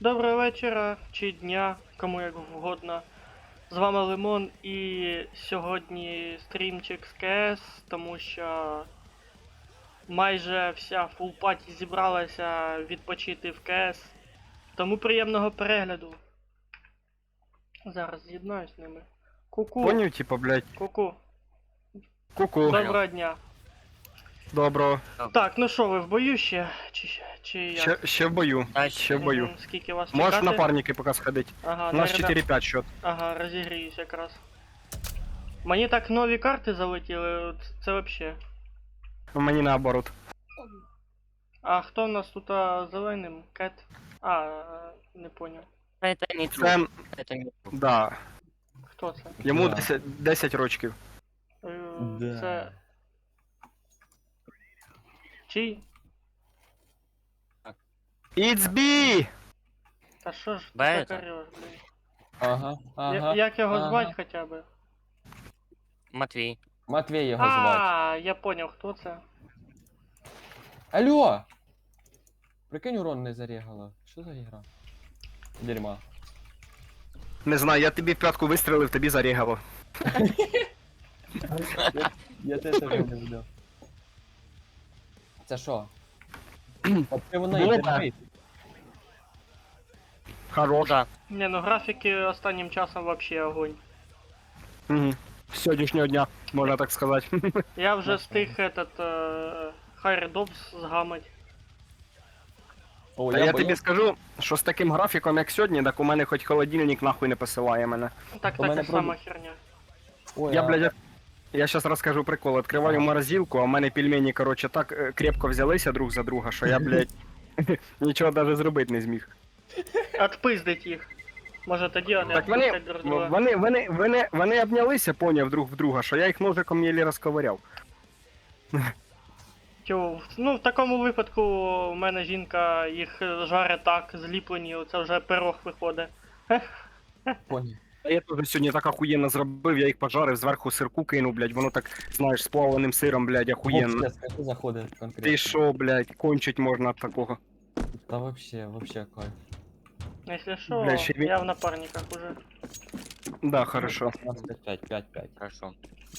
Доброго вечора чи дня, кому як вгодно. З вами Лимон і сьогодні стрімчик з КС, тому що майже вся фулпаті зібралася відпочити в КС. Тому приємного перегляду. Зараз з'єднаюсь з ними. Ку-ку. Поняв, типа, блядь. Ку-ку. Ку-ку. Доброго дня. Доброго. Так, ну що, ви в бою ще? Чи як? Ще в бою. Ще в бою. Скільки вас Можеш чекати? напарники поки сходити. Ага, У нас зараз- 4-5 счет. Ага, розігріюсь якраз. Мені так нові карти залетіли, от це вообще. Мені наоборот. А хто в нас тут зеленим? Кет? Не поняв. Это не Це, true. Это не true. да. Хто це? Йому Да. 10 рочків. Да. Це. Чий? It's B! Та що ж ти Бета. так орёш, блін? Ага, ага. Як його ага. звать хоча б? Матвей. Матвій його звати. Я поняв, хто це. Алло! Прикинь, урон не зарігало. Що за ігра? Дерьма. Не знаю, я тобі в п'ятку вистрелив, тобі зарігало. Я теж так не буду. Це що? Ти воно Бомба. і терпить. Хорош. Да. Не, ну графіки останнім часом вообще огонь. Угу. З сьогоднішнього дня, можна так сказати. Я вже Ясно. встиг Хайрдовс згамать. О, Та я боюсь. тобі скажу, що з таким графіком, як сьогодні, так у мене хоч холодильник нахуй не посилає мене. Так, У мене така сама херня. Ой, Я, а- блядь, я сейчас расскажу прикол. Открываю морозилку, а в мене пельмені, короче, так крепко взялися друг за друга, що я, блядь, нічого даже зробити не зміг. Отпиздить їх. Може тоді вони Так вони, відпустять друг друга. вони обнялися, поняв, друг в друга, що я їх ножиком єлі розковиряв. Тю, ну в такому випадку у мене жінка їх жарить так, зліплені, це вже пирог виходить. Понял. А я теж сьогодні так охуєнно зробив, я їх пожарив, зверху сирку кинув, блядь, воно так, знаєш, з плавленим сиром, блядь, охуєнно. Вообще, скажи, заходить конкретно. Ти шо, блядь, кончить можна від такого. Та вообще кайф. Якщо що, Бля, ще він- я в напарниках уже. Да, хорошо. 5-5. Хорошо.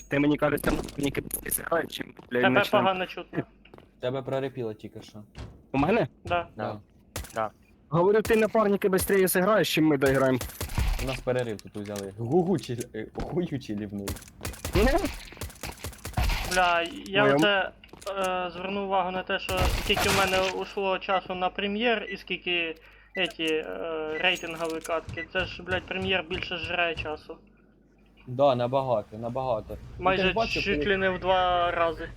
Ти мені кажеш, там ніки зіграють, чим, блядь, Тебе почнемо. погано чутно. Тебе прорепіло тільки що. У мене? Да. Да. Говорю, ти напарники быстрее зіграєш, чим ми доіграємо. У нас перерив тут взяли. Хуючі лівнув. Бля, я Ой, а оце звернув увагу на те, що скільки в мене ушло часу на прем'єр і скільки рейтингові катки. Це ж, блядь, прем'єр більше жрає часу. Да, набагато. Ну, ти Майже ж бачив, чуть ли не в 2 рази.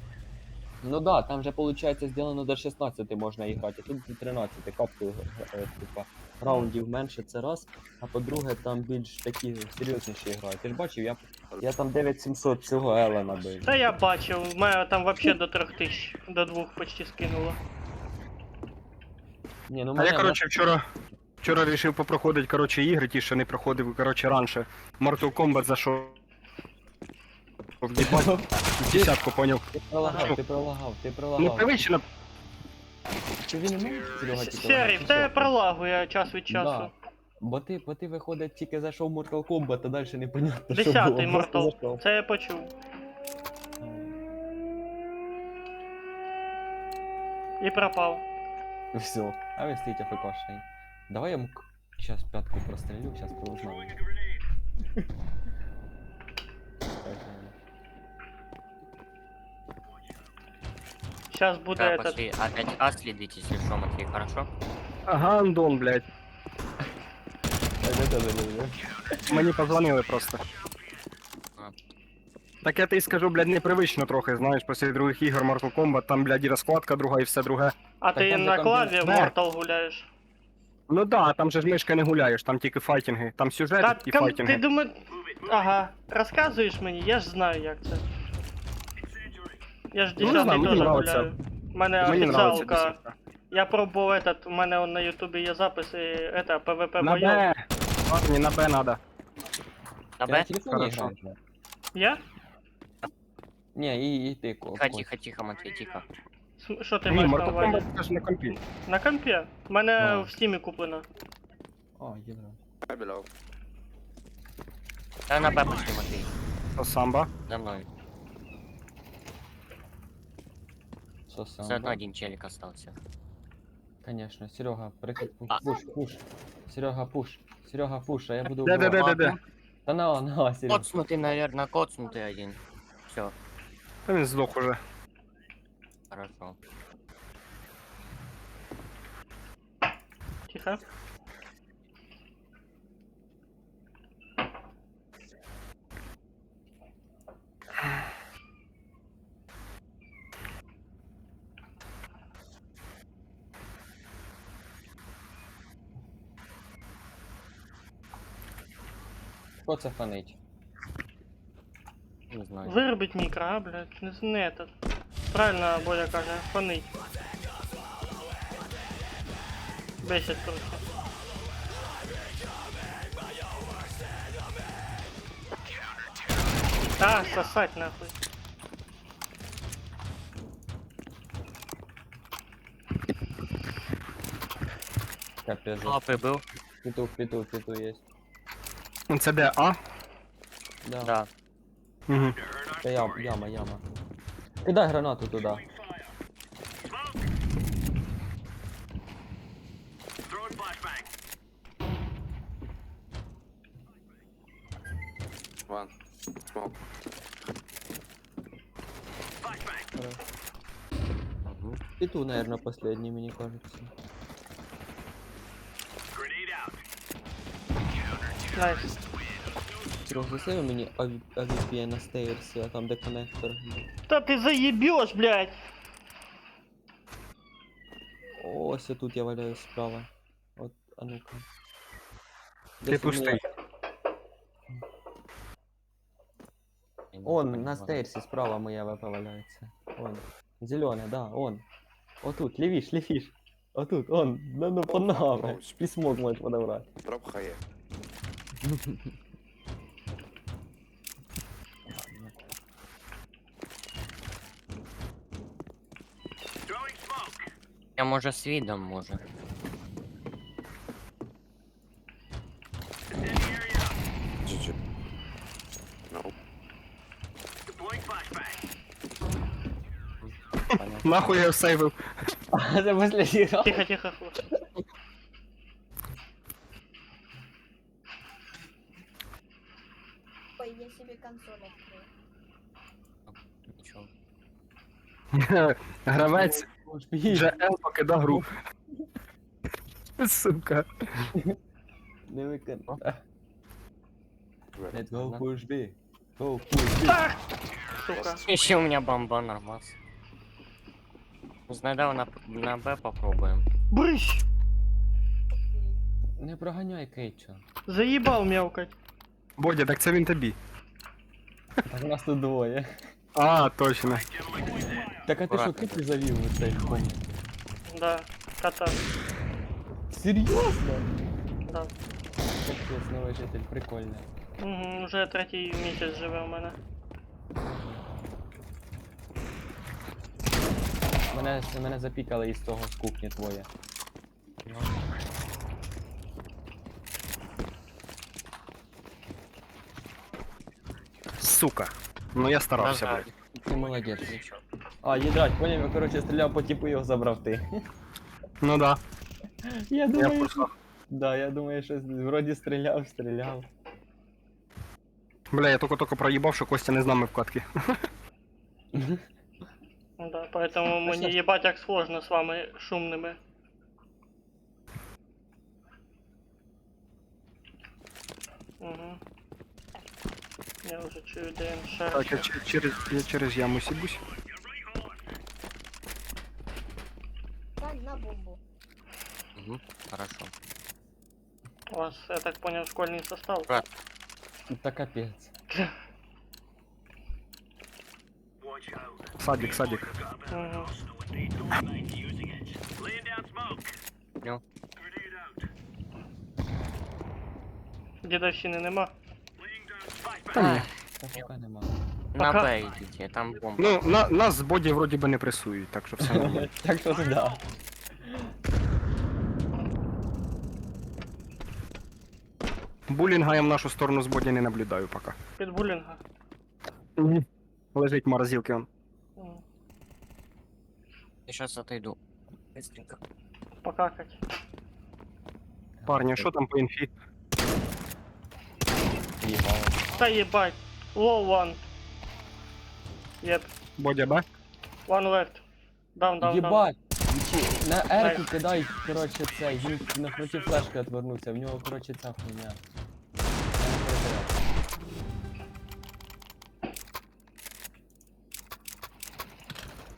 Ну да, там же получается сделано до 16 можна грати, а тут до 13 капку типа раундів менше, це раз, а по-друге там більш такі серйозніші грають. Ти ж бачив, я там 9700 цього Ела набив. Та я бачив, в мене там вообще до 3000, до 2 почти скинуло. Ні, ну А мене, я, короче, вчора рішив попроходити, короче, ігри, ті, що не проходив, короче, раніше. Mortal Kombat зайшов. В'їбать, в десятку, поняв. ти пролагав. Ну, привично, Чи він не може Серега тільки Сірий, в лагати? тебе пролагує час від часу. Да. Бо ти виходить, тільки зайшов в Mortal Kombat, а далі непонятно, що 10-й було. Просто Mortal. зайшов. Це я почув. І пропав. Все, а він стоїть АФКшний. Давай я ему сейчас пятку прострелю, сейчас узнаю. Сейчас буде Да, этот. пошли. Опять А следить, если что, Матвей, хорошо? ага, Андон, блядь. Мені позвонили просто. А. Так я тобі скажу, блядь, непривично трохи, знаєш, після других ігор Mortal Kombat, там, блядь, і розкладка друга, і все друге. А Так ти там же на там клаві в не- Mortal гуляєш? Ну да, там же ж мишка не гуляєш, там тільки файтинги, там сюжет Та і ти файтинги. думаєш. Ага, розказуєш мені, я ж знаю як це. Я ж Ну, не знаю, 10-й мені теж нравиться. гуляю. У мене Мені нравиться офіціалка. десятка. Я пробував этот, у мене он на ютубі є записи, PvP На бойов. Б, парні, на Б надо. На Ти на Б? телефоні Хорошо. граєш? да? Я? Ні, і ти Тихо, Матвей, тихо. Що ти Ні, маєш на Mortal увазі? Kombat теж на компі. На компі. У мене А. в стімі куплено. А, ядра. Да на Б пошли, Матвей. То самба. За мной. Сосам. Все одно один челик остался. Конечно, Серега, А. пуш. Серега, пуш. Серега, пуш, а я буду Де. Да на, Серега. Коцнутый, наверное, коцнутый один. Все, Та він здох уже. хорошо. Тихо. Хто це фанить? Не знаю. Виробить мікро, а, блядь, не этот. Правильно Бодя каже, фонить. Бесить трохи. А, сосать нахуй. Капець. Лапы был? Петух есть. Це де, а? Да. Да. Угу. Це яма. Кидай гранату туди. One. Smoke. Мгм. Петух, наверное, последний, мне кажется. Найс. Серег, засейв мені AVP на стейрсі, а там де коннектор. Та ти заєбеш, блядь! Ось тут я валяюсь справа. От, а ну-ка. Ти Десь у мене- пустий. Я не Он, понял, на ладно. стейрсі справа моя ВП валяється. Он. Зеленый, да, он. Отут, лівіш. Отут, он. Ну, под ногами. Письмок можеш подобрати. Drop ga je. Я може з відом, може. GG. No. Понятно. Нахуй я сейвив. А це последній раз. Тихо, хлопці. Ой, я себе консоль открою. Нічого. Гравець Біж. GL покидав гру. Сука. Не викид. Ready. Let's go Ладно. push B. Go push B. Сука. Ще у меня бомба нормас. Знайдав на Б попробуем. Брыщ! Не проганяй Кейча. Заїбав м'явкать. Бодя, так це він тобі. Так нас тут двоє. А, точно. Так а ти що, Аккуратно. Кейчу завів у цей комнат? Да, кота. Серйозно? Да. Капець, новий житель, прикольно. Угу, уже третій місяць живе у мене. Мене запікали із того з кухні твоє. Сука. Ну я старався, Ага. блядь. Ти молодець. Нічого. А, їдрать, поняв, я, короче, стріляв по типу, його забрав ти. Ну да. Я Я думаю, просто... да, я думаю, що вроді стріляв. Бля, я тільки проїбав, що Костя не з нами в катки. Да, поэтому мені їбать як сложно з вами шумними. Угу. Я вже чую, де він ще. Так, я через яму сібусь. Стань на бомбу. Угу. Хорошо. У вас, я так понял, школьний состав. Брат. Та капець. Садик. Угу. Ну. Дідовщини нема. Та ні. Та поки нема. На Пока- Б йдіть, там бомба. Ну, нас з Боді вроді би не пресують, так що все нормально. Так що да. Булінга я в нашу сторону з боді не наблюдаю поки. Під булінга. Лежить в морозилці он. М, Я сейчас отойду. Быстренько. Покакать. Парні, що там по інфі? Їбало. Та єбать. Low one. Yep. Бодя, Б? One left. Down, down, down. Єбать! Чи- На Ерку кидай, коротше, цей, він напроти флешки отвернувся, в нього, коротше, ця хуйня. Я не перебираю.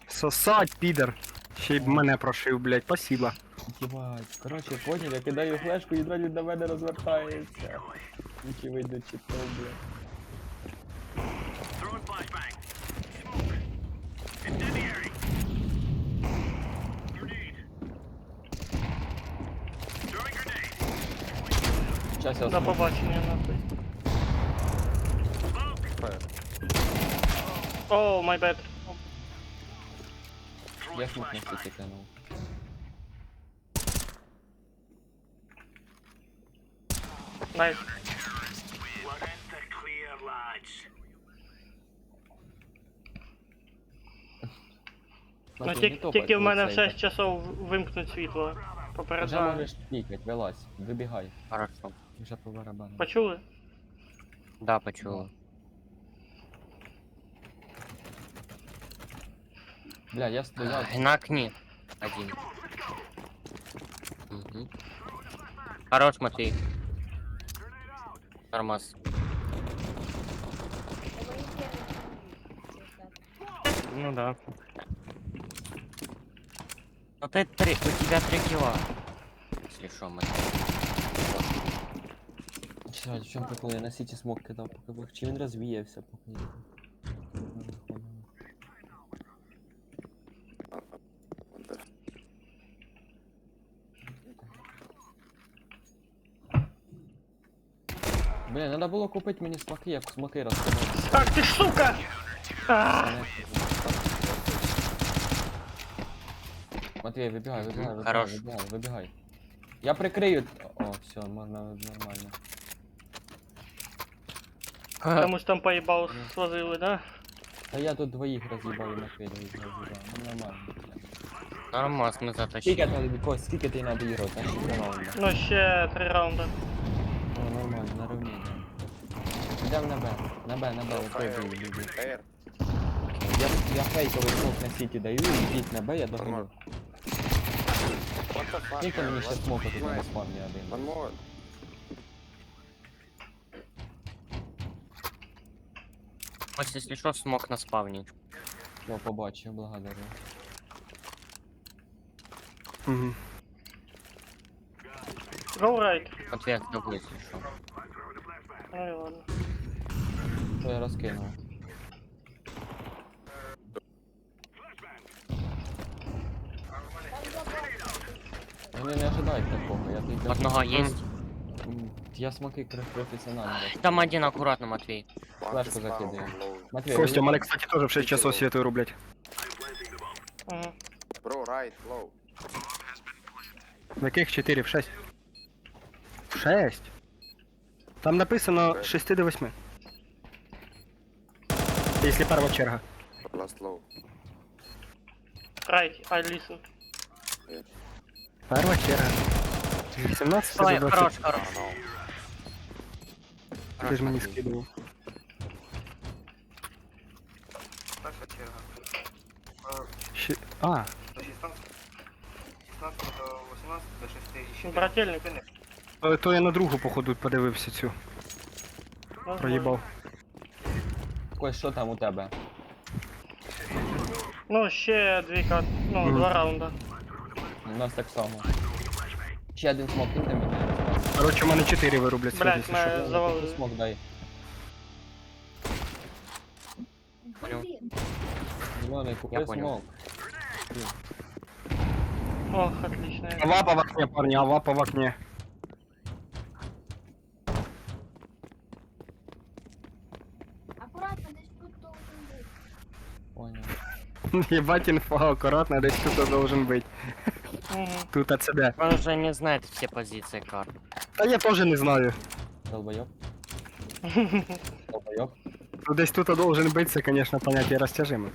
Сосать, підер. Ще й мене прошив, блядь, спасибо. Єбать, коротше, поняв, я кидаю флешку і далі до мене розвертається. Очевидно, чи то, блядь. Щас я До побачення, нахуй. О, my bad. Я смог на сіті кинув. Найс. Ну, Нахуй, не топай, тільки в мене в цей, 6 часов вимкнуть світло. Вже Попереджаю. можеш пікать, вилазь, вибігай. Хорошо. Вже по барабану. Почули? Да, почула. Бля, я стояв. На окне. Один. Угу. Хорош, Матвей. Нормас. Это мои первые. Ну да. Ну ты три, у тебя 3 кило. Если шо, Матвей. Чекай, в чому прикол? Я на сіті смок кидав, поки був. Чи він розвіявся, поки я. What the? Бля, треба було купити мені смаки, як смаки розкидати. Ах ти сука! А! Матвій, вибігай, вибігай, вибігай, Хорош. вибігай, вибігай. Я прикрию. О, все, можна нормально. Комусь там поїбало свозили, да? Та я тут двоїх роз'їбав і Матвія роз'їбав. Ну нормально. Нормас, мы затащили. Скільки там, Кость, скільки ти надо іграти? Та ще 3 раунди. Ну ще 3 раунди. О, нормально, на рівні. Йдем на Б, на Б, на Б, окей, бій, бій, бій. Air. Я фейковий смок на сіті даю, йдіть на Б, я догоню. What the fuck? Скільки мені ще What- смоку тут Nice. на спавні один? One more. Ось, если что, смог на спавне. Все, побачив, благодарю. Угу. Go right. Матвей, я тобой, если что. Ну і ладно. Що я розкинув? Вони не ожидають такого, я тут Одного есть. Я смоки професіонально. Там один аккуратно, Матвей. One Флешку is закидаю. down, low. Матвій, Костя, ви- мене, кстати, теж в 6 часов світу рублять. Угу. Bro, right, low. В яких 4, в 6? В 6? Там написано з 6 до 8. Якщо перша черга. Last low. Right, I listen. Перша черга. 18 Ой, до 20. хорош, хорош. No, no. Ти ж мені скидував. Ще... А, Брательник. то я на другу, походу, подивився цю. Возможно. Проїбав. Кость, що там у тебе? Ну, ще 2 ну, Мгм. 2 раунда. У нас так само. Ще один смок киньте мені. Коротше, у мене 4 вирублять Блядь, якщо мене- що. завалили. Смок дай. Блин, Зелений, Я купи понял. смок. Ох, отлично. Авапа в окне, парни, авапа в окне. аккуратно, здесь тут должен быть. Понял. Ебать инфа, аккуратно, десь тут должен быть. Угу. Тут АЦД. Он уже не знает все позиции карт. Та я теж не знаю. Долбойоб. Долбойоб. Ну, десь тут должен битися, конечно, понятие растяжимо.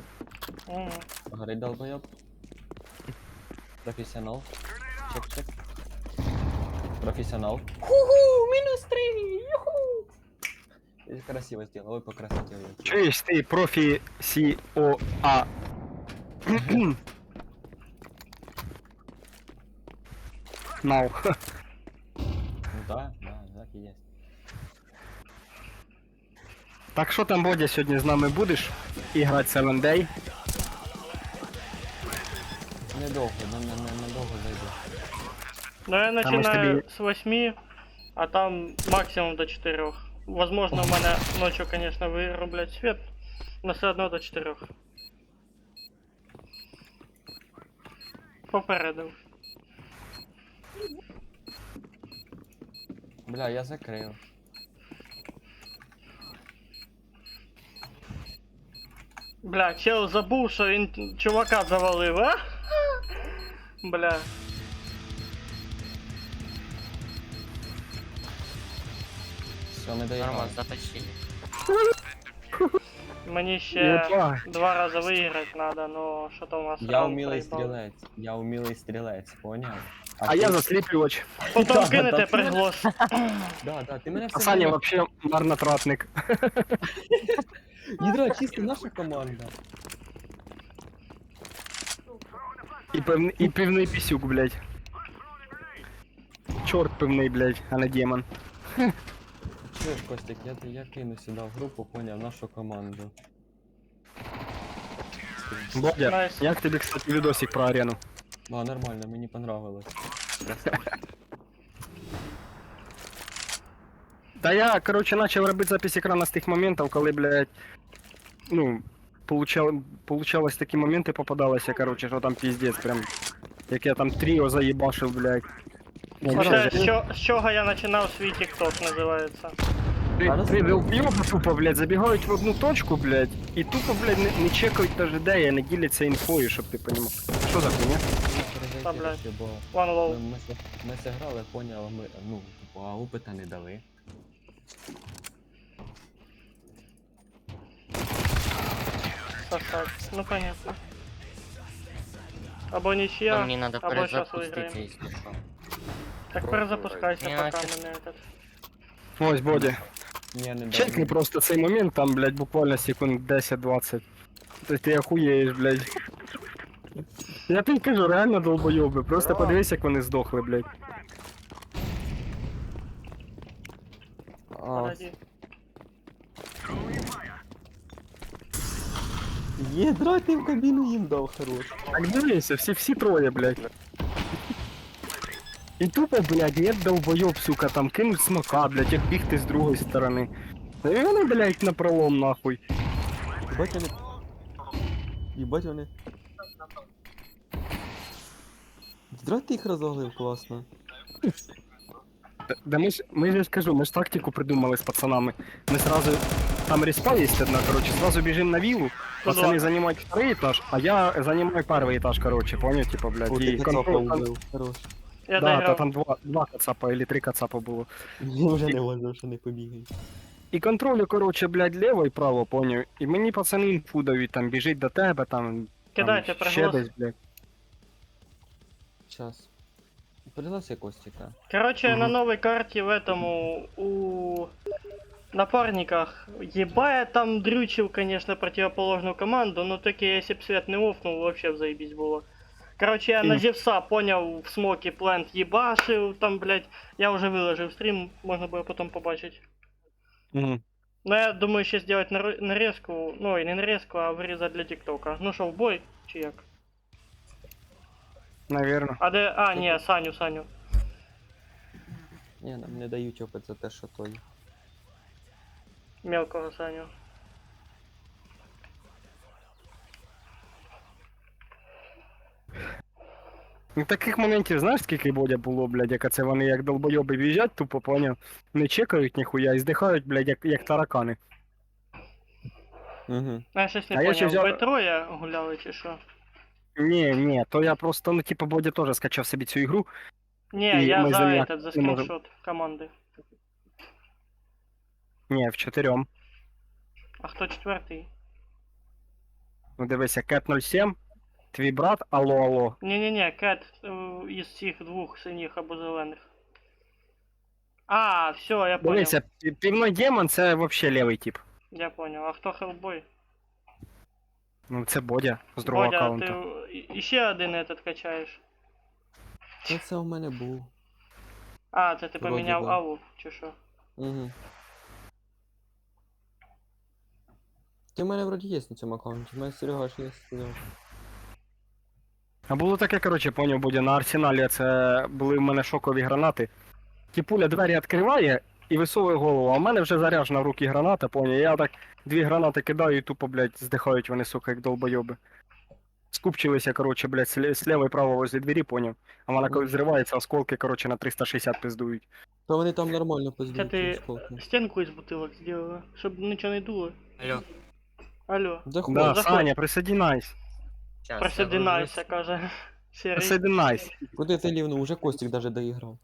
Мгм. Горить долбойоб. Профессионал. Чек-чек. Профессионал. Ху-ху! Минус 3! Юху! И красиво сделал. Ой, покрасотел я. Чуєш ти профі СІОА. Нау. Ну да, так и есть. Так що там, Бодя, сьогодні з нами будеш? І грати Seven Day? Недовго, недовго зайду. Ну я Там ось начинаю тобі- с 8, а там максимум до 4. Возможно, у мене ночью, конечно, вырублять свет, но все одно до 4. Попередив. Бля, я закрив. Бля, чел забув, що він чувака завалив, а? Бля. Все, ми доїхали. Нормально, затащили. Мені ще Єба. 2 рази виграти треба, но що то у нас Я раунд умілий проїбав. стрілець. Я умілий стрілець, поняв? А я ти- засліплювач. Потім Да, кинете да. приглас. Да, ти мене А все... Саня вообще марнотратник. Ядра, чисто наша команда. І пивний пісюк, блядь. Чорт пивний, блядь, а не демон. Чуєш, Костик, я кину сюди в групу, поняв, нашу команду. Бодя, Найс. як тобі, кстати, відосик про арену? А, нормально, мені понравилось. Та я, короче, начав робити запись екрана з тих моментів, коли, блядь, ну, получалось такі моменти попадалися, короче, що там піздець, прям, як я там тріо заїбашив, блядь. Оце з чого я починав свій TikTok називається. Три долбйоби тупо, блядь, забігають в одну точку, блядь, і тупо, блядь, не чекають даже де, не діляться інфою, щоб ти понімав. Що за хуйня? Та, блядь. Бо One low. ми зіграли, поняв, ми, ну, типу, а опита не дали. Так. Ну понятно. Або То нічия, мені надо або щас перезапуститься, виграємо. якщо що. Так перезапускайся, Ні, поки наче- мене этот. Ось, Бодя. Ні, не Чекни дали. просто цей момент, там, блядь, буквально секунд 10-20. То ти охуєєш, блядь. Я тобі кажу, реально долбойоби, просто подивись, як вони здохли, блядь. А, Подожди. єдра, ти в кабіну їм дав, хорош. Так дивися, всі троє, блядь. І тупо, блядь, нет долбойоб, сука, там кинуть смока, блядь, як бігти з другої сторони. І вони, блядь, напролом, нахуй. Єбать вони... Єбать вони... Єдра, ти їх розоглив, класно. Да ми ж скажу, ми ж тактику придумали з пацанами. Ми сразу, там респа есть одна, короче, сразу бежим на виллу, пацаны занимают второй этаж, а я занимаю первый этаж, короче, понял, типа, блядь, и контроль, Хорош. Я да, та доіграв. там два кацапа или три кацапа було. Мені вже не важно, що не побігай. І контролю, короче, блядь, лево і право, поняв. І мені пацани інфу дають, там, біжить до тебе, там, Кидайте там ще приглас. десь, блядь. Час. Пригласи Костика. Короче, на новой карте в этому у напарниках ебая там дрючил, конечно, противоположную команду, но таки если б свет не офнул, вообще б заебись было. Короче, я на Зевса понял в смоке плент ебашил, там, блядь, я уже выложил стрим, можно было потом побачить. Угу. Но я думаю еще сделать нарезку, ну и не нарезку, а вырезать для ТикТока. Ну что, в бой, чи як? Наверно. А де, а, ні, Саню. Ні, нам не дають опит за те, що той. Мелкого Саню. Ну таких моментів, знаєш, скільки Бодя було, блядь, як це вони як долбойоби біжать, тупо, поняв, не чекають ніхуя і здихають, блядь, як таракани. Угу. А я щось не А я ще поняв, взяв- ви троє гуляли чи що? Ні, то я просто, ну, типу, Бодя теж скачав собі цю ігру. Ні, І я ми за за ніяк этот, за не можем. скріншот команди. Ні, в 4. А хто четвертий? Ну дивися, Кет 07, твій брат, алло. Ні-ні-ні, Кет із цих двох синіх або зелених. А, все, я понял. Дивися, півной демон це вообще лівий тип. Я понял. А хто Хеллбой? Ну це Бодя з другого Бодя, аккаунта. ти іще один этот качаєш. Ну це у мене був. А, це ти Вроді поміняв да. Аву, чи що? Угу. Ти в мене вроді є на цьому аккаунті, у мене Серега ж є, сказав. А було таке, коротше, поняв, Бодя, на арсеналі це були в мене шокові гранати. Тіпуля двері відкриває і висовує голову, а в мене вже заряджена в руки граната, поняв. Я так 2 гранати кидаю і тупо, блядь, здихають вони, сука, як долбойоби. Скупчилися, коротше, блядь, слева і право возле двері, поняв. А вона коли взривається, осколки, коротше, на 360 пиздують. Та вони там нормально Це пиздують. ти ці сколки. стінку із бутилок зробила, щоб нічого не дуло. Алло. Алло, Заходь. Да, заходь. Саня, присоединяйся. Сейчас, присоединяйся, каже. Сірий. Присоединяйся. Куди ти лівнув? Уже Костік даже доіграв.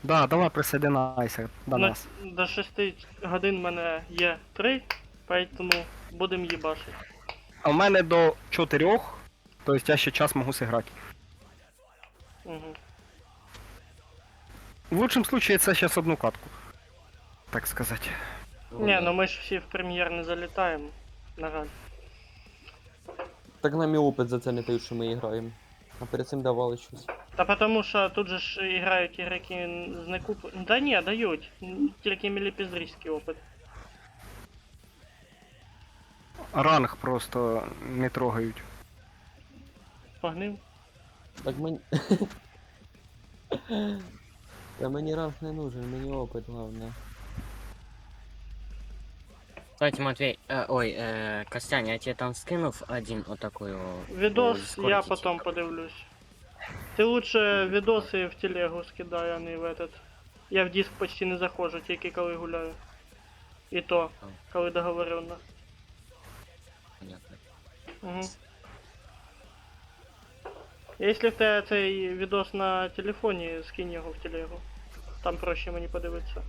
Да, давай присоединяйся до На- нас. До 6 годин в мене є 3, поэтому будем їбашити. А в мене до 4, тобто я ще час можу зіграти. Угу. В лучшем случае це зараз одну катку. Так сказати. Ні, ну ми ж всі в прем'єр не залітаємо, на жаль. Так нам і опит за це не дають, що ми граємо. А перед цим давали щось. Та потому що тут же ж грають ігроки з некуп... Да ні, дають. Тільки міліпіздрійський опит. Ранг просто не трогають. Погнив. Так мені. Та мені ранг не нужен, мені опит головне. Кстати, Матвей, Костян, я тебе там скинув один вот такой Відос я потом подивлюсь. Ти лучше відоси в телегу скидай, а не в этот. Я в диск почти не заходжу, тільки коли гуляю. І то, коли договорено. Понятно. Угу. Якщо в тебе цей відос на телефоні, скинь його в телегу. Там проще мені подивитися.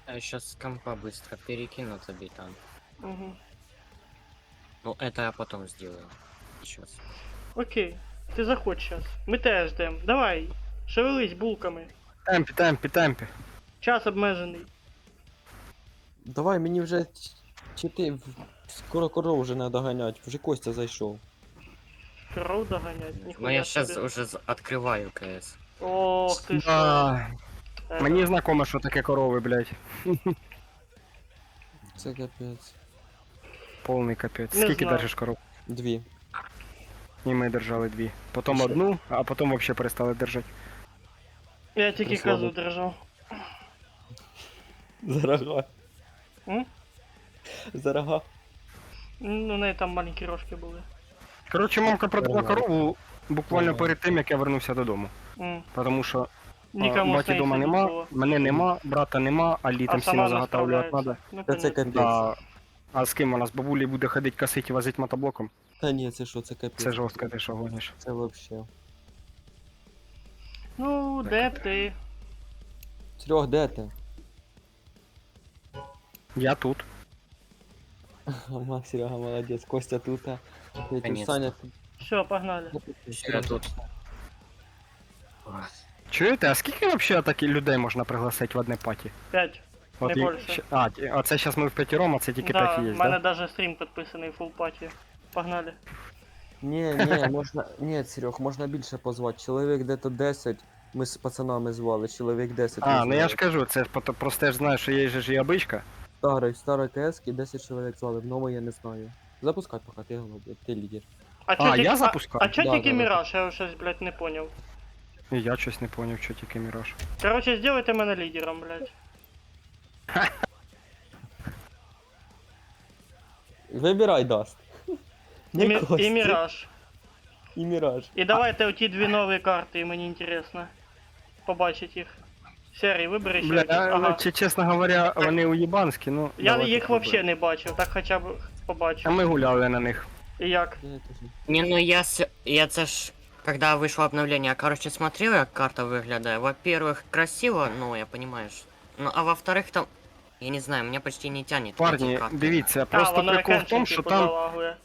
Я сейчас с компа быстро перекину тебе там. Угу. Ну, это я потом сделаю. Сейчас. Окей. Ти заходь щас. Ми теж ждем. Давай. Шевелись булками. Темпі. Час обмежений. Давай, мені вже скоро коров вже надо ганять, вже Костя зайшов. Кров доганять. Ну, Ніхуя я сейчас собі. уже открываю КС. Ох ти ж. Да. Мені знакомо, що таке корови, блядь. Це капець. Повний капець. Не Скільки знаю. держиш коров? 2. І ми держали 2. Потім Що? одну, а потім взагалі перестали держати. Я тільки Слава. козу держав. За рога. М? За рога. Ну, у неї там маленькі рожки були. Коротше, мамка продала Нормально. корову буквально Нормально. перед тим, як я вернувся додому. Тому що Нікому баті з неї дома сидіти нема, було. мене нема, брата нема, а літом А сама сіно не заготавлювати справляється. треба. Ну, Та це понятно. капець. Да. А з ким вона? З бабулею буде ходити косить і возить мотоблоком? Та ні, це що, це капець. Це жорстко, ти що гониш. Це вообще. Ну, де ти? Серег, де ти? Я тут. Ага, Серега, молодець. Костя тут. Наконец-то. Саня тут. Все, погнали. Я тут. Чуєте, а скільки взагалі таких людей можна пригласити в одне паті? 5. От Не і- більше. а це зараз ми в п'ятіром, а це тільки Да, 5 є, в мене да? даже стрім підписаний full паті. Погнали. Ні, можна. Ні, Серег, можна більше позвати. Чоловік де-то 10. Ми з пацанами звали, чоловік 10. А, ми ну я ж звали. кажу, це просто я ж знаю, що є же ж і обичка. Старий КС, 10 чоловік звали, в новому я не знаю. Запускай поки, ти голубий, ти лідер. чо я запускаю? А чо Да, тільки да, да. Міраж? Я щось, блядь, не поняв. І я щось не поняв, що тільки Міраж. Короче, сделайте мене лідером, блядь. Вибирай Даст. І, і Міраж. І Міраж. І давайте оті дві нові карти, мені інтересно. Побачить їх. Серій, вибери ще. Бля, один. Ага. чесно говоря, вони уєбанські, ну. Я давайте їх попробуємо. вообще не бачив, так хоча б А побачив. ми гуляли на них. І як? Не, ну я це ж Когда вышло обновление, я, короче, смотрел, как карта выглядит. Во-первых, красиво, ну, я понимаю, ну, а во-вторых, там, я не знаю, меня почти не тянет. Парні, эти карты. дивіться, А, просто воно прикол в екранчик тому, що типу там, залагує.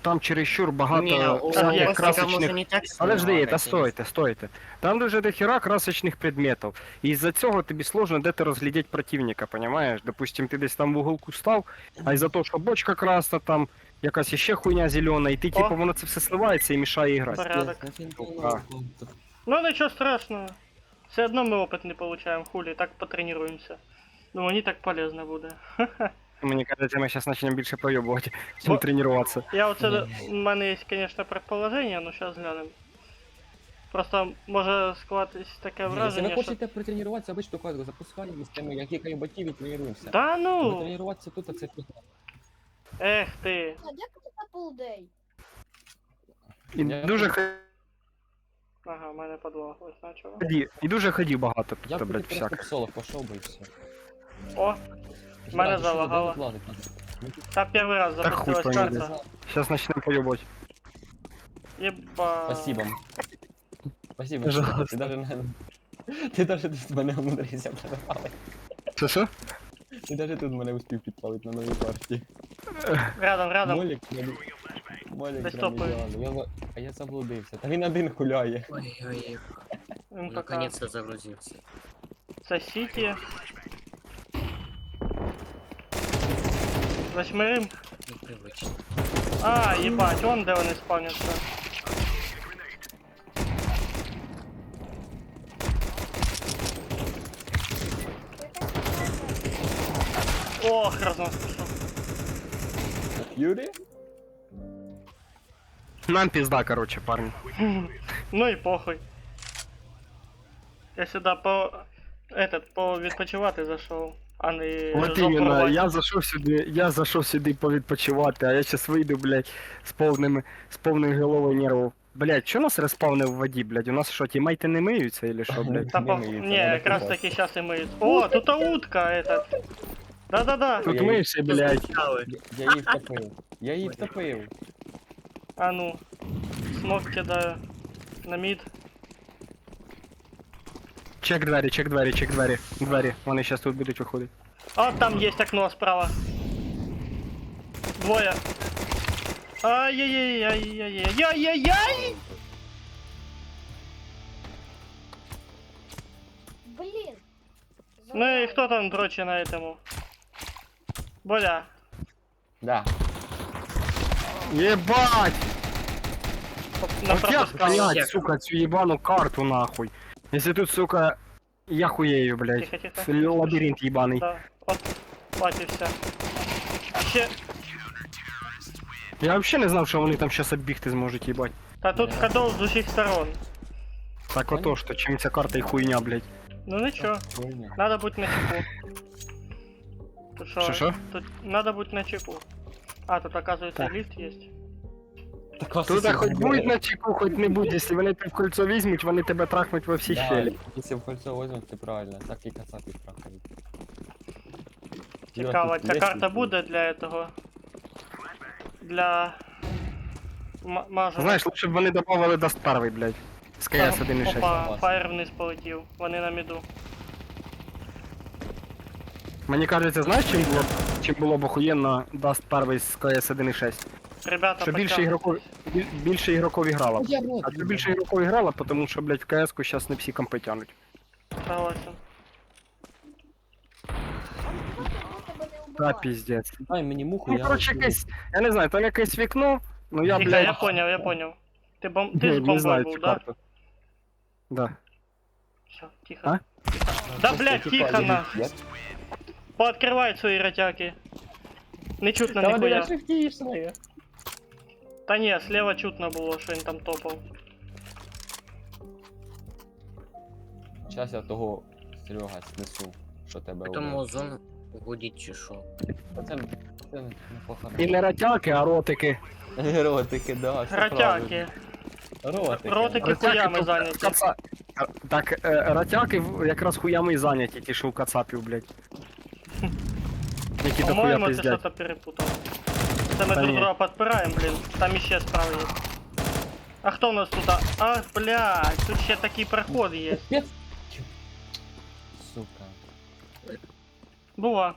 там чересчур багато Не, у всяких объектов Костика, может, красочних. не так Подожди, сильно, та это стойте, стойте. Там дуже дохера красочних предметів. І із-за цього тобі сложно де-то розглядіти противника, понимаєш? Допустим, ти десь там в уголку став, а із-за того, що бочка красна, там якась іще хуйня зелена, і ти типу воно це все сливається і мішає грати. Порядок. А. Ну нічого страшного. Все одно ми опит не получаємо, хулі, так потренуємося. Ну мені так полезно буде. Мені кажеться, ми зараз почнемо більше пройобувати, Бо- чим тренуватися. Я оце, у мене є, звісно, предположення, ну зараз глянемо. Просто може склатись таке Якщо ви враження, що... хочете протренуватися, обичну карту запускаємо з теми, які кайбатів і тренуємося. Та ну! Тренуватися тут, а це тут. Ех ти! А як це Apple Day? І дуже Ага, в мене подлагалось начало. ходів, і дуже ходів багато Я тут, б блядь, просто всяких. в соло пішов би і все. О! Мене залагало. Та перший раз Так хуй запустилась пойми, карта. Зараз почнемо пройобувати. Єба. Спасибо. Спасибо. Пожалуйста. Ти даже не... Ти даже тут мене умудрився продавати. Що? Ти даже тут мене успів підпалити на новій партії. Рядом. Молік, Молік Десь прям топає. ідеально. А я заблудився. Та він один хуляє. Ой-ой-ой, Він пока. наконец-то загрузился. Це Сіті. Восьмерим. Непривычно. А, їбать, он де вони спавняться. Ох, разнос пішов. Юрі? Нам пизда, короче, парни. Ну і похуй. Я сюди по відпочивати зайшов, а не От жопу іменно, рвати. я зайшов сюди повідпочивати, а я щас вийду, блядь, з повною головою нервів. Блядь, що нас респавни в воді, блядь? У нас що, тімейти не миються или що, блядь? Та Не по... миються, Ні, надо якраз купати. таки зараз і миють. О, тут утка этот. Да-да-да. Тут миєшся, блядь. Я її втопив. Я її втопив. А ну. Смок кидаю. На мід. Чек двері, чек двері, чек двері. Двері, вони щас тут будуть виходити. А там есть окно справа. Двое. Ай-яй-яй-яй-яй-яй-яй-яй! Блін. Ну и кто там дрочи на этому? Боля. Да. Єбать! На От як пропускал. понять, сука, цю єбану карту нахуй? Якщо тут, сука, я хуєю, блядь. Тихо, тихо. Це лабіринт єбаний. Да. Оп. Хватився. Ще. Я вообще не знав, що вони там щас оббігти зможуть, їбать. Та тут ходов з усіх сторон. Так ото що, чим ця карта і хуйня, блядь. Ну ничего. Хуйня. Надо быть на чеку. Тут что? Шо-шо? Тут надо быть на чеку. А, тут оказывается Так. лифт есть. Тут хоч будь на чеку, хоч не будь, якщо вони тебе в кольцо візьмуть, вони тебе трахнуть во всі щелі. Якщо в кольцо возьмуть, ти правильно. Так і кацапі трахають. Цікаво, ця Є карта тут? буде для этого. Для... Мажу. Знаєш, лучше б вони додавали Даст перший, блядь. З КС 1.6. Опа, фаєр вниз полетів. Вони на міду. Мені кажеться, знаєш, чим було б охуєнно Даст перший з КС 1.6? Ребята, Що більше потягнутись. більше ігрокові грала. Я в рот А що їбав. більше ігрокові грала, тому що, блядь, в КС-ку зараз не всі компи тянуть. Согласен. Та піздець. Дай мені муху, Ну, я... коротше, якесь, я не знаю, там якесь вікно, ну я, Тихо, блядь, я понял. Ти не з бомбою знаю був, цю да? карту. Да. Все, тихо. А? Да, блядь, тихо на. Я... Пооткривай свої ротяки. Не чутно Та вони ніхуя. на шифті йшли. Та ні, слева чутно було, що він там топав. Зараз я того Серега снесу, що тебе Потом озон угодить чешу. Це не похорон. І не ратяки, а ротики. Ротики, да, все Ротяки. правильно. Ротики. Ротики хуями то зайняті. Так, ратяки якраз хуями і зайняті, ті, що у кацапів, блядь. Які до хуя По-моєму, ти пиздять. щось перепутав. Це ми Та друг ні. друга підпираємо, блін. Там іще справа є. А хто у нас тут? А, блядь, тут ще такий проход є. Капець. Сука. Була.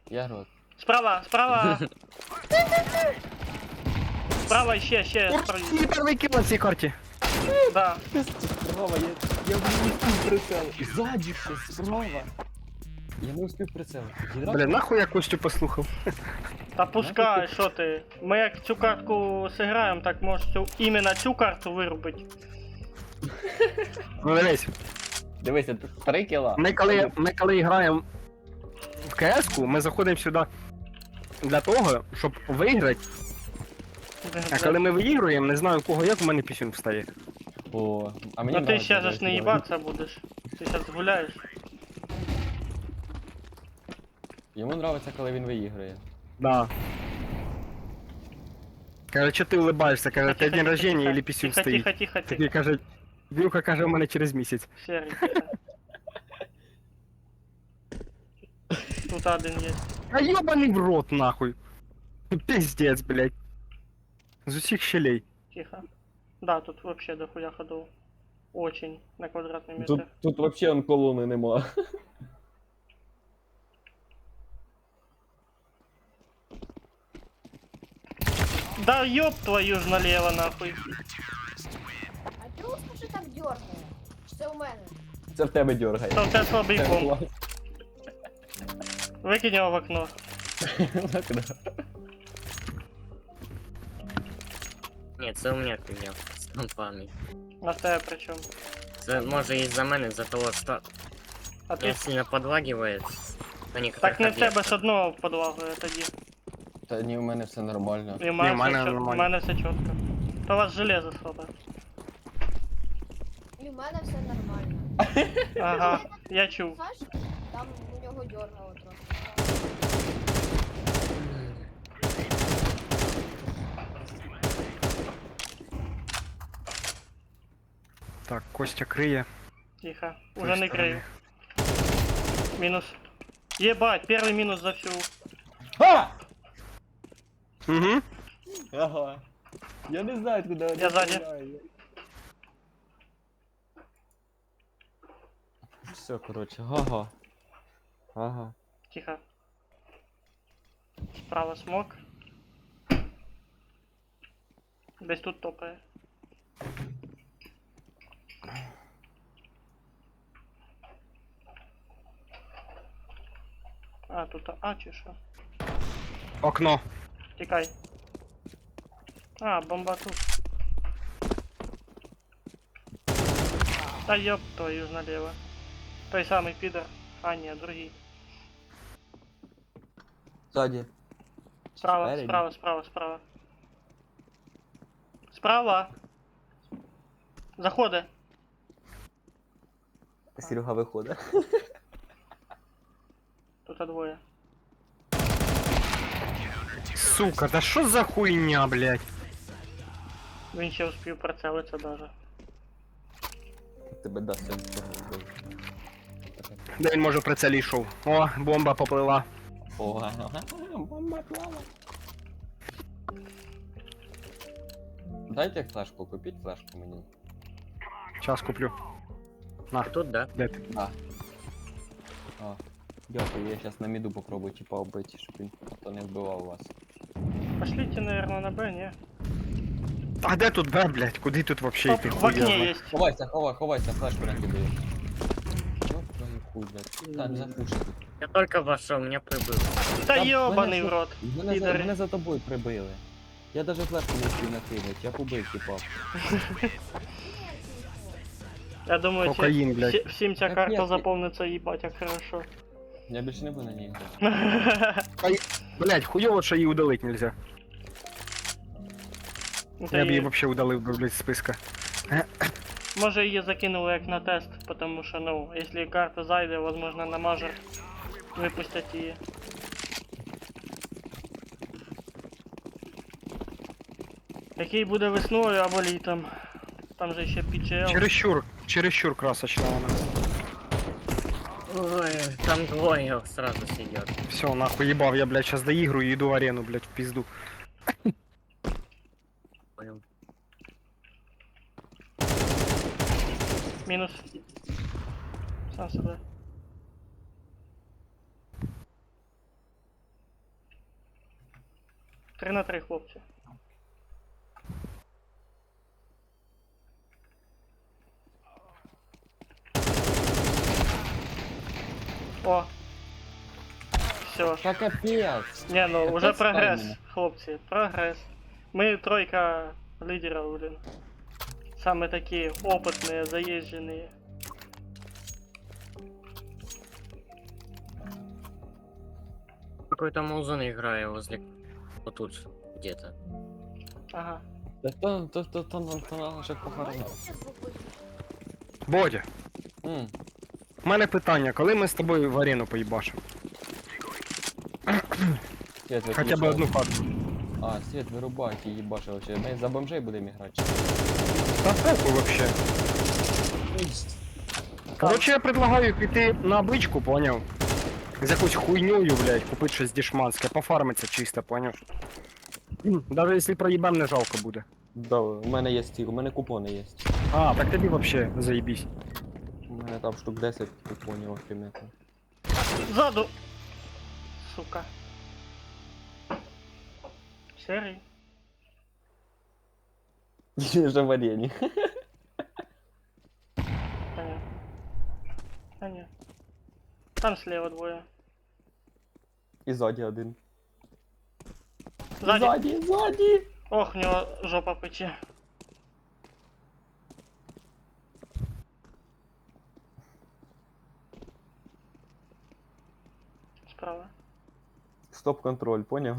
Я рот. Справа, справа. Справа ще, справа. І перший кіл на цій карті. Да. Справа, я не успів прицел. Ззаді ще, справа. Я не успів прицел. Бля, нахуй я Костю послухав. Та пускай, що ти. Ми як цю картку зіграємо, так можеш іменно цю карту вирубити. Ну дивись, Дивися, тут 3 кіла. ми коли граємо в КС-ку, ми заходимо сюди для того, щоб виграти. А коли ми виігруємо, не знаю у кого як, у мене пісюн встає. О, а мені Ну ти нравиться, ще ж знаєш, не коли- їбаться будеш. Ти зараз гуляєш. Йому нравиться, коли він виіграє. Да. Каже, що ти улыбаєшся, каже, Тихо, ти день тихо, рождения тихо. или пісюн Тихо, стоїть. тихо, тихо, Такий тихо. каже, Вілка каже, у мене через місяць. Серый, тихо. Тут один є. А ёбаний в рот, нахуй. Пиздец, блядь. З усіх щелей. Тихо. Да, тут вообще дохуя ходов. Очень на квадратный метр. Тут вообще он колони нема. Да ёб твою ж налево нахуй. А чого ж так дергає? Чи це у мене? Це в тебе дергає. Та в тебе слабий Це комп. клас. Викинь його в окно. Так, да. Ні, це у мене хуйня з компами. На тебе причем. Це може із-за мене, за того, що А ти... я сильно подлагивает на некоторых Так не в тебе объектах. ж одного подлагує тоді. Та ні, у мене все нормально. І в мене, Ні, в мене все, нормально. в мене все чітко. То у вас железо слабе. І в мене все нормально. Ага, я чув. Знаєш, там у нього дергало трохи. Так, Костя криє. Тихо. Той Уже не сторони. крию. Минус. Ебать, первый минус за всю. А! Угу. Ага. Я не знаю, куди вони Я ззаді. стріляють. Все, коротше, ага. Ага. Тихо. Справа смок. Десь тут топає. А, тут А чи що? Окно. Тікай. А, бомба тут. Та ёб твою ж налево. Той самый пидор. А, нет, другий. Ззаді. Справа, Спереді. справа, справа, справа. Справа. Заходи. Серега виходить. Тут двоє. Сука, да що за хуйня, блядь? Він ще успів прицелитися даже. Тебе дасть він. Де він може в прицелі йшов? О, бомба поплила. О, ага. Бомба плава. Дайте флешку, купіть флешку мені. Час куплю. Тут, да? Де ти? А. А. Дякую, я сейчас на міду попробую типа вбити, щоб він то не вбивав вас. Пошлите, наверное, на Б, не? А де тут Б, блядь? Куди тут вообще йти? В окне хуя? есть. Ховайся, флешку накидаю. Чё твою хуй, блядь? Так, запуши. Я только вошел, меня прибыло. Да Та ёбаный мене в рот. Мене за тобою прибили. Я даже флешку не встиг накинути, я побив, типа. Я думаю, Кокаїн, блядь. всім ця Так карта ні, запомнится, їбать, як хорошо. Я більше не буду на ній грати. Блядь, хуйово, що її удалить нельзя. Та Я б її її- вообще удалив би, блядь, з списка. Може її закинули як на тест, потому що, ну, якщо карта зайде, возможно, на мажор випустять її. Який буде весною або літом. Там же ще PGL. Чересчур красочна вона. Ой, там двое сразу сидят. Все, нахуй їбав, я, блядь, сейчас доігрую і йду в арену, блядь, в пизду. Понял. Мінус. Сам себе. Три на 3, хлопці. О. Все. Та капець. Не, ну уже Капець прогресс, таймінг. хлопці, прогресс. Мы тройка лидеров, блин. Самые такие опытные, заезженные. Какой-то музон играю возле... Вот тут, где-то. Ага. Та то наше похоронено. Бодя, у мене питання, коли ми з тобою в арену поїбашимо? Свет, Хоча б одну карту. А, свет вирубайте, їбаше вообще. Ми за бомжей будемо грати. Та похуй вообще. Короче, я предлагаю піти на бичку, поняв? З якоюсь хуйнёю, блядь, купити щось дешманське, пофармиться чисто, поняв? Даже якщо проїбем, не жалко буде. Да, у мене є стіл, у мене купони є. А, так тобі вообще заєбісь. У мене там штук 10 купонів окремето. Ззаду! Сука. Серый. Вже в арені. Понятно. А нет. Там слева двое. І ззаді один. Сзади. Ззаді! Ох, у него жопа пече. Справа. Стоп-контроль, поняв?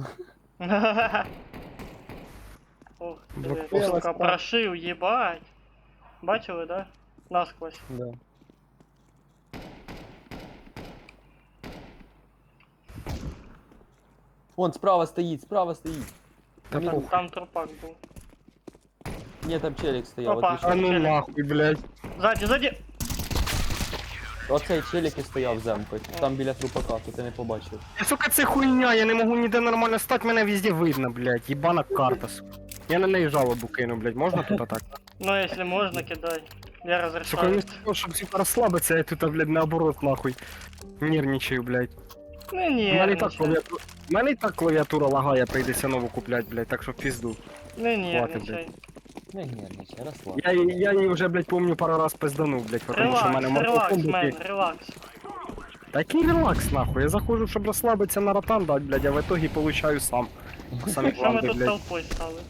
Ох, Блокпост. блядь, сука, прошив, ебать. Бачили, да? Насквозь. Да. Вон, справа стоїть, справа стоїть. Та Там, похуй. там трупак был. Ні, там челік стояв. Опа. От А ну нахуй, блядь. Сзади, сзади! оцей челік і стояв земкою. Там біля трупака, то ти не побачив. Сука, це хуйня, я не можу ніде нормально стати, мене везде видно, блядь. Єбана карта, сука. Я на неї жалобу кину, блядь, можна тут атак? Ну, если можно, кидай. Я Сука, разрешаю. вместо того, щоб сука розслабитися, я тут, блядь, наоборот, нахуй. Нервничаю, блядь. Ну, У мене і так нервничай. клавіатура. У мене і так клавіатура лагає, прийдеться нову куплять, блядь, так що в пізду. Ну, нервничай. Не нервничай, розслаб. Я її вже, блядь, помню, пару раз пизданув, блядь, тому що в мене Релакс, релакс, морфофон мен, такий. релакс. Такий релакс, нахуй. Я заходжу, щоб розслабитися на ротан дать, блядь, а в итоге получаю сам. Самі Що ми главне, тут блядь. толпой стали?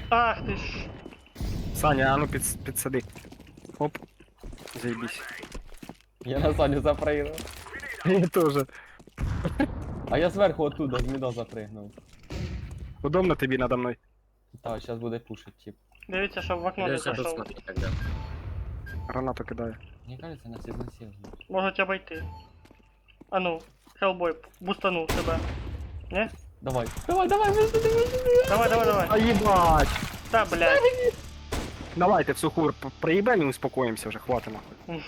Ах ти ж. Саня, а ну підсади. Оп. Заебись. Я на Саню запригнув. Я тоже. А я зверху оттуда, з міда запригнув. Удобно тобі надо мною? Так, зараз буде пушить, тип. Дивіться, щоб в окно не Придется зайшов. посмотреть тогда. Гранату кидає. Мені кажется, нас ізнасилують. Можуть обійти. А ну, Хеллбой, бустану тебе. Не? Давай, вижди. Давай, давай, давай. А їбать! Та, блядь. Давайте в сухур проїбемо і успокоїмося вже, хватить нахуй.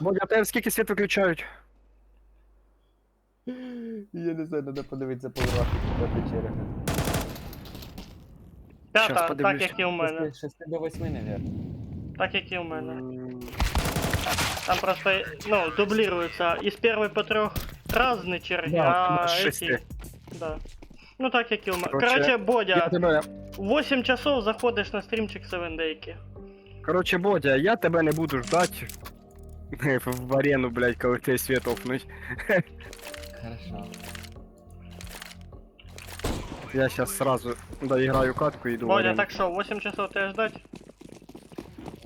Бодя, а тебе скільки світ виключають? Я не знаю, треба подивитися по графіку, п'яти черги. П'ята, так подивлюсь. як і у мене. 6 до 8, наверное. Так як і у мене. Там просто, ну, дублируется из первой по 3 разные черги, Да, а з эти... 6. Да. Ну так як і у мене. Короче, Короче, Я Бодя, тебе... 8 часов заходиш на стрімчик 7 дейки. Короче, Бодя, я тебе не буду ждать в арену, блядь, коли тебе світ опнуть. Хорошо. Я сейчас сразу доиграю катку и иду в Бодя, арену. так що, 8 часов тебе ждать?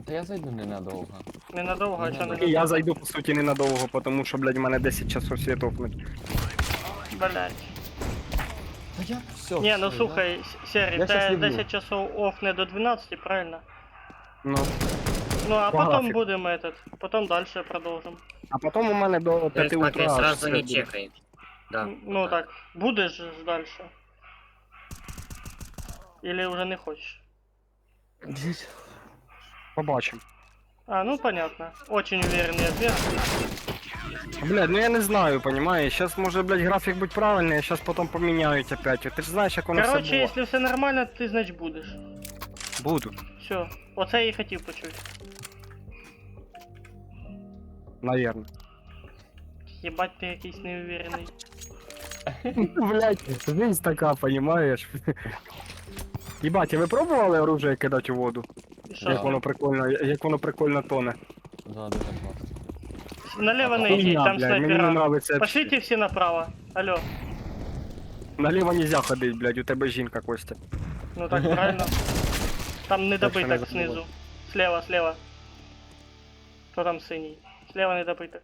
Та я зайду ненадовго. Ненадовго, а що Ну, І я зайду, по суті, ненадовго, потому що, блядь, в мене 10 часов світ опнуть. Блять. Та я все. Не, ну слухай, Серый, Я щас те люблю. 10 часов офне до 12, правильно? Ну, Ну а По потом графику. будем этот, потом дальше продолжим. а потом у мене до То 5 есть, смотри, утра... сразу світ не буде. чекай. Да. Ну так, будешь же дальше? Или уже не хочешь? Побачимо. А, ну понятно. Очень уверенный ответ. Блядь, ну я не знаю, понимаешь, сейчас може, блядь, графік бути правильний, а сейчас потом поміняють опять. Ти ж знаєш, як воно все Короче, було. если все нормально, ты значит будешь. Буду, Все, оце я і хотів почути. наверно. Єбать, ти якийсь неуверений. Блять, жизнь така, понимаешь? Єбать, а ви пробували оружие кидати у воду? І що? Як воно прикольно тоне. Да, дуже класно. Налево не йдіть, Хуйня, там блядь, мені не снайпера. нравиться. Пошлите всі направо. Алло. Наліво нельзя ходить, блядь, у тебе жінка, Костя. Ну так правильно. Там Так що не недобиток забувай. знизу. Слева, слева. Хто там синій? Слева недобиток.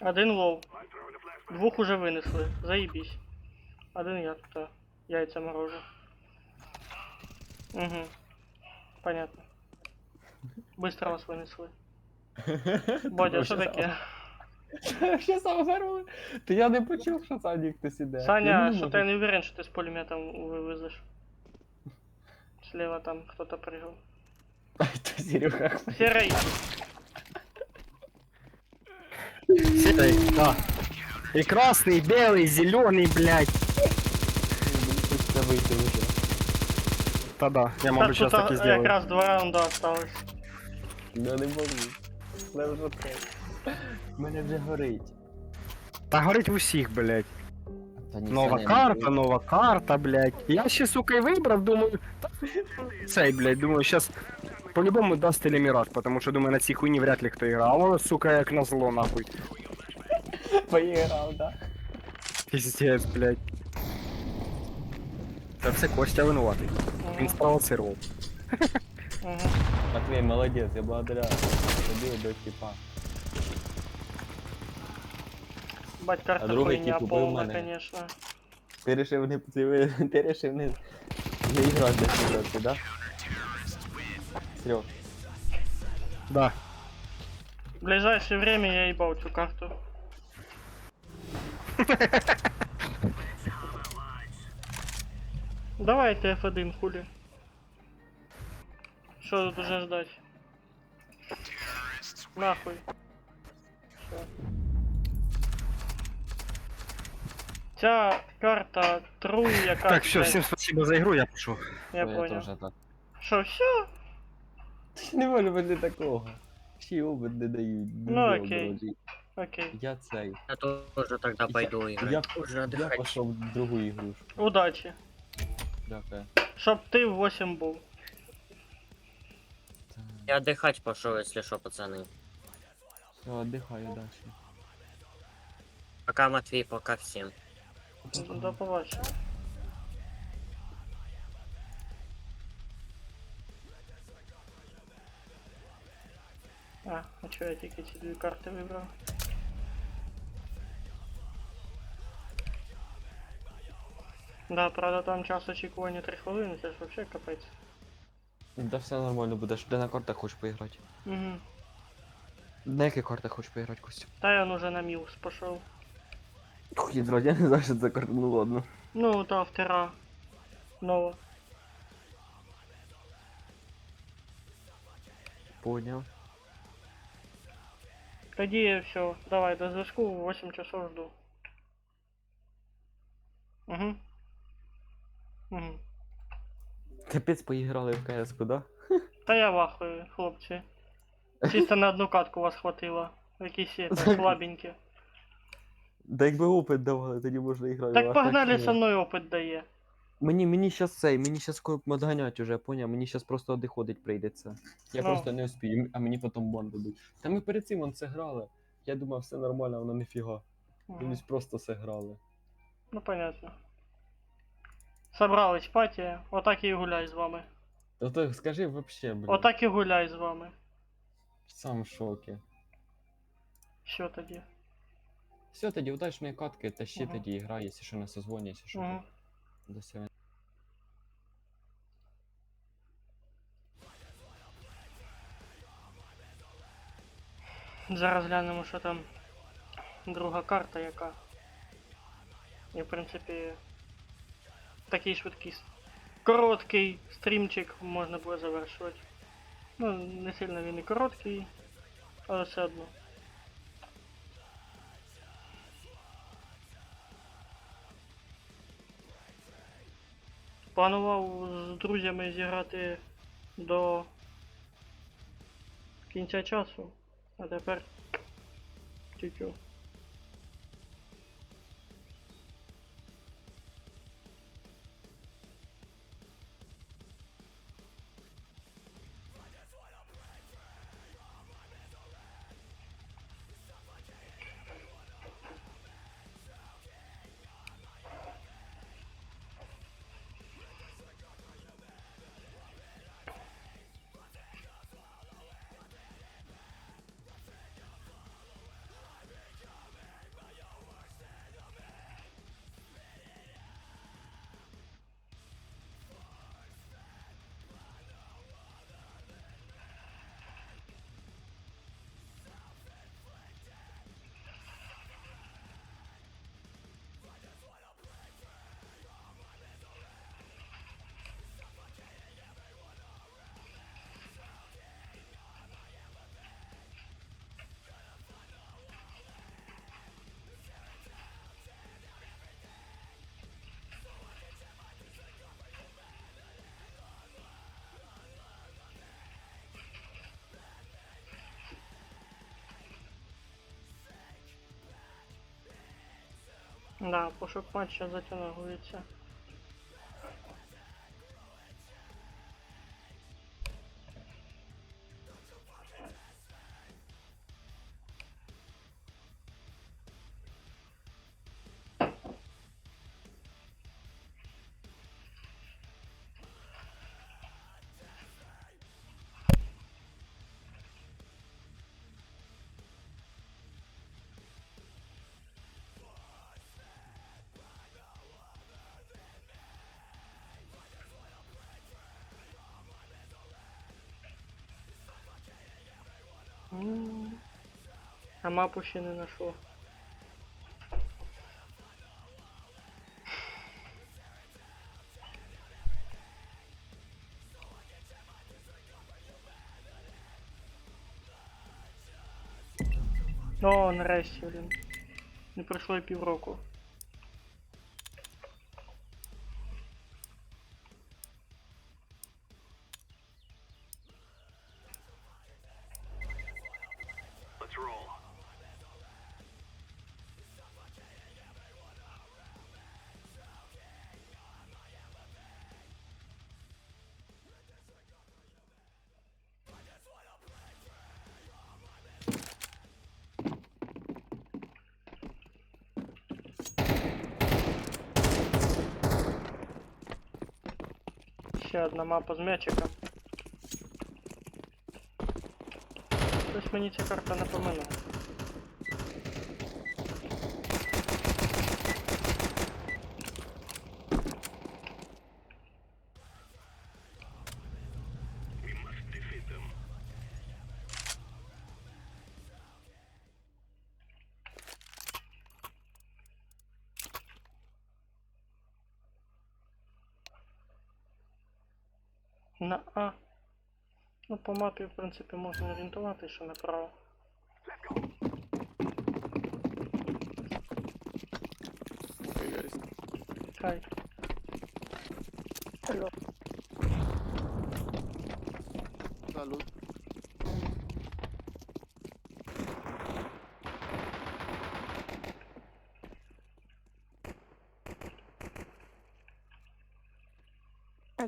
Один лоу. Двох уже винесли. Заебись. Один я тут яйця морожу. Угу. Понятно. Быстро вас винесли. Бодя, що таке? Ще сам вирвали. Та я не почув, що сам хтось іде. Я Саня, не что-то можу. я не уверен, что ты с пулеметом вывезешь. Слева там кто-то прыгал. Та Серега. Серый! Сідай, да. І красний, і білий, і зелений, блядь. Хочеться вийти вже. Та да, я, Так, мабуть, тут зараз так і зроблю. якраз 2 раунда осталось. Я не можу. Не вже це. Мене вже горить. Та горить в усіх, блядь. Та ні, Нова Саня, карта, нова карта, блядь. Я ще, сука, і вибрав, думаю, та, цей, блядь, думаю, щас по-любому дасть Телеміраж, потому що, думаю, на цій хуйні вряд ли хто грав. А воно, сука, як назло, нахуй. Поіграв, да? Пиздец, блядь. Та все Костя винуватий. Він спровоцировав. Угу. Матвей, молодець, я благодаря тобі до типа. Бать, карта А другий хуйня тип убив полна, мене. конечно. Ти рішив не ти рішив не іграти для сюжетки, да? Серег, Да. В ближайшее время я ебал эту карту. Давайте F1 хули. Что тут уже ждать? Нахуй. Всё. Ця карта тру, яка. Так, все, блядь, всім спасибо за ігру, я пішов. Я я понял. теж так. Что, все? Не може бути такого. Всі опит не дають. Ну, дуже окей. обороті. Окей. Я цей. Я тоже тогда пойду играть. Я, Уже я отдыхать. пішов в другу ігрушку. Удачи. Дякую. Чтоб ты в 8 был. Я отдыхать пошел, если что, пацаны. Все, отдихаю далі. Пока, Матвей, пока всем. До побачення. А чё я тільки ці дві карти вибрав? Да, правда там час очікування 3 хвилини, це ж вообще капець. Да все нормально буде, де на картах хочеш поіграти. Угу. На яких картах хочеш поіграти, Костя? Та я уже на Мілс пошел. Ух, ядро, я не знаю, що це карта, ну ладно. Ну, та втора. Нова. Поняв. Тоді все, давай до зв'язку, 8 часов жду. Угу. Угу. Капець поіграли в КС-ку, да? Та я вахую, хлопці. Чисто на одну катку вас хватило. Якісь слабенькі. Да якби опит давали, тоді можна і грати. Так погнали со мною опит дає. Мені щас цей, мені щас отганять уже, поняв? Мені щас просто одиходить прийдеться. Я Ну. просто не успію, а мені потім бан дадуть. Та ми перед цим он це грали. Я думав, все нормально, а воно ніфіга. Мгм. Ми просто це грали. Ну понятно. Собрались паті, отак і гуляй з вами. Ну то скажи вообще, блін. Отак і гуляй з вами. Сам в шокі. Що тоді? Все, тоді удачної катки, та ще Мгм. тоді грай, якщо що на созвоні, якщо що. Угу. До свидання. Зараз глянемо, що там друга карта яка. І в принципі такий швидкий короткий стрімчик можна було завершувати. Ну, не сильно він і короткий, але все одно. Планував з друзями зіграти до кінця часу, а тепер тютю. Да, пошук матча затягується. А мапу ще не знайшло. О, нарешті, блін. Не пройшло і півроку. Ще одна мапа з м'ячиком. Щось мені ця карта напоминає. На А. Ну, по мапі, в принципі, можна орієнтувати, що направо. Okay, guys. Хай. Salud.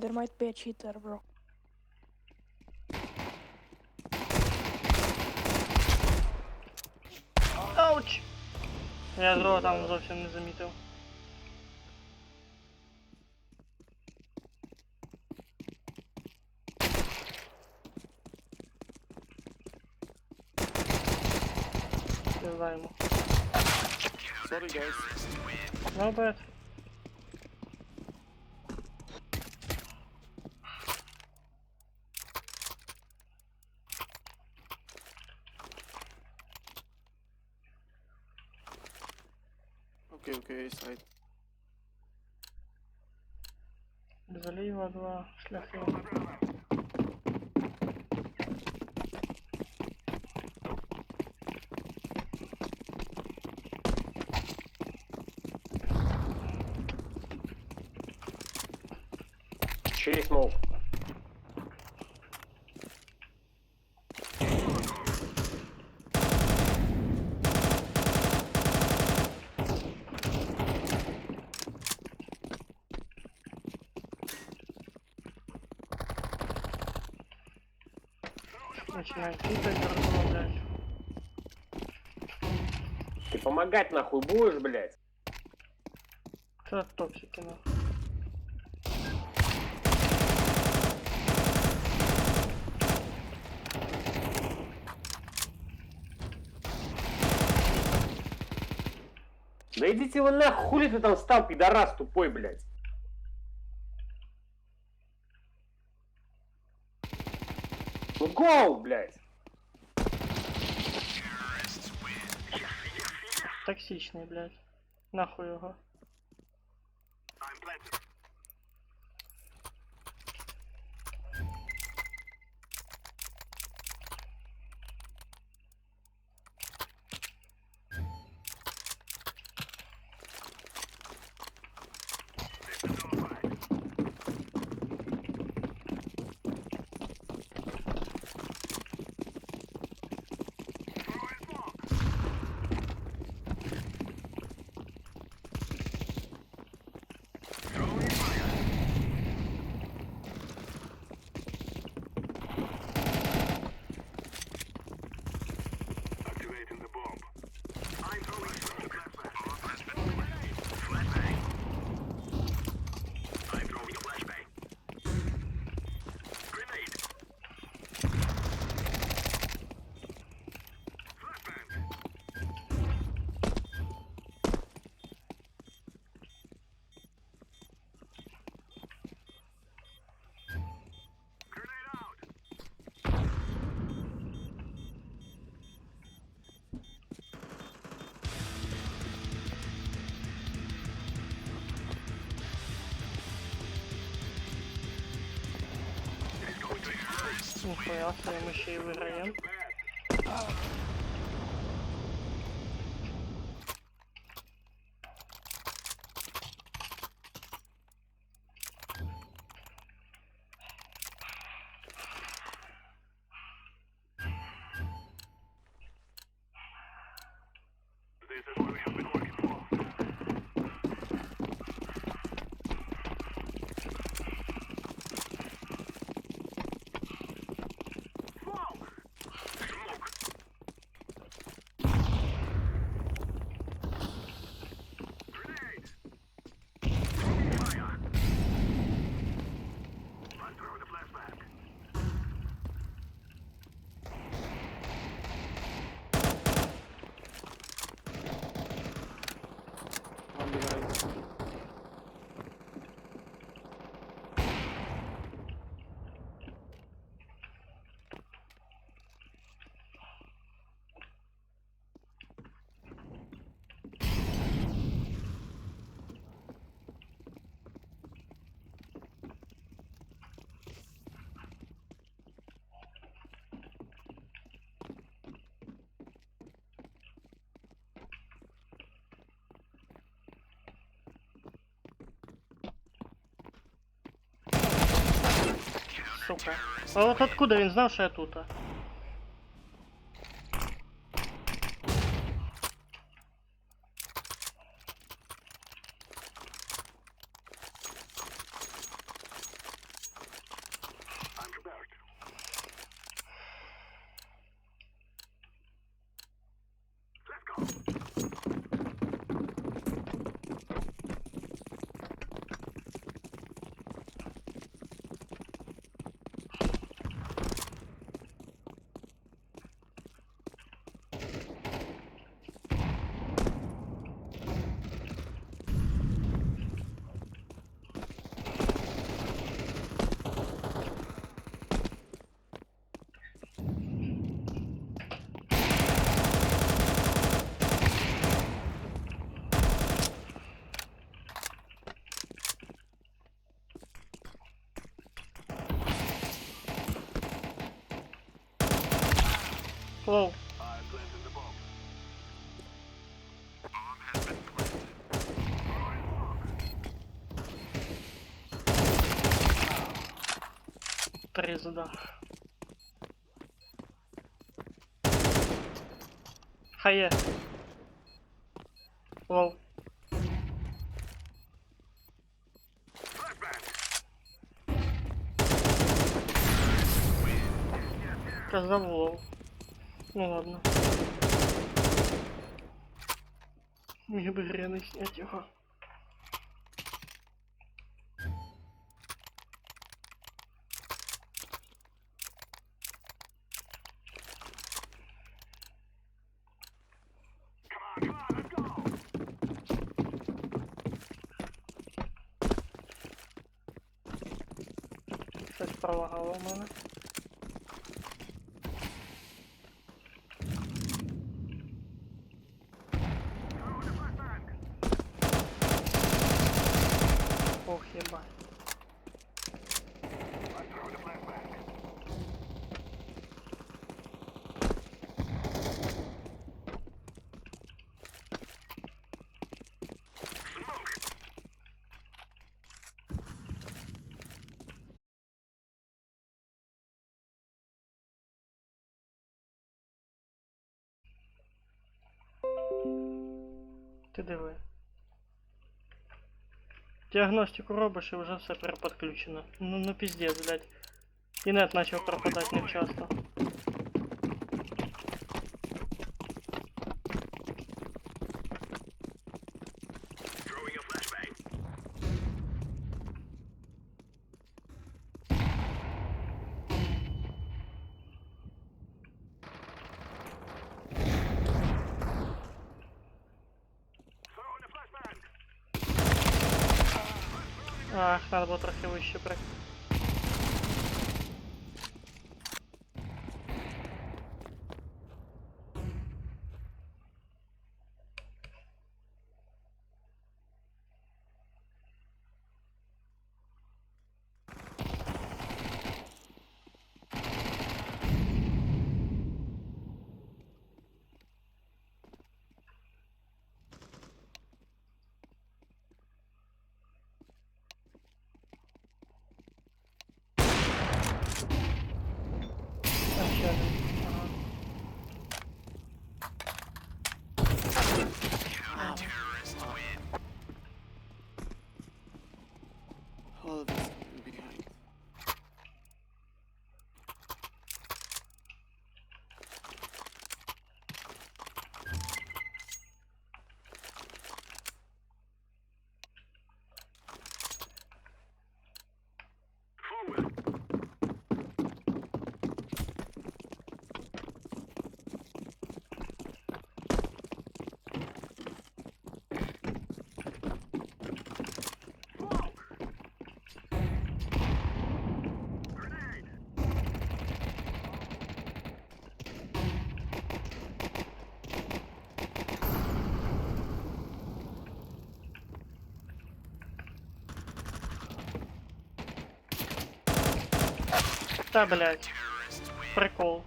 There might be a cheater, bro. Ауч! Я другого там зовсім не замітив. Піздаємо. Sorry, guys. No bad. Okay, side. Заліва два шляхи. Чили смоук. Начинаем пикать, размовлять. Ты помогать нахуй будешь, блядь? Что токсики, нахуй? Да идите вы нахуй, хули ты там стал, пидорас тупой, блядь. Ну гоу, блядь. Токсичный, блядь. Нахуй его. Нихуя себе, мы еще и выиграем. Сука. А вот откуда він знав, що я тут? Лоу. зарізу, да. Хай є. Лоу. Казав лоу. Ну ладно. Міг би гряний снять його. Щось пролагало в мене. Ох, єбать. Ти диви. Діагностику робиш і вже все переподключено. Ну піздець, блядь. І нет почав пропадати невчасно. Ах, надо було трохи вище прыг. Там ще один. Ага. All of us behind. Та, блядь. Прикол.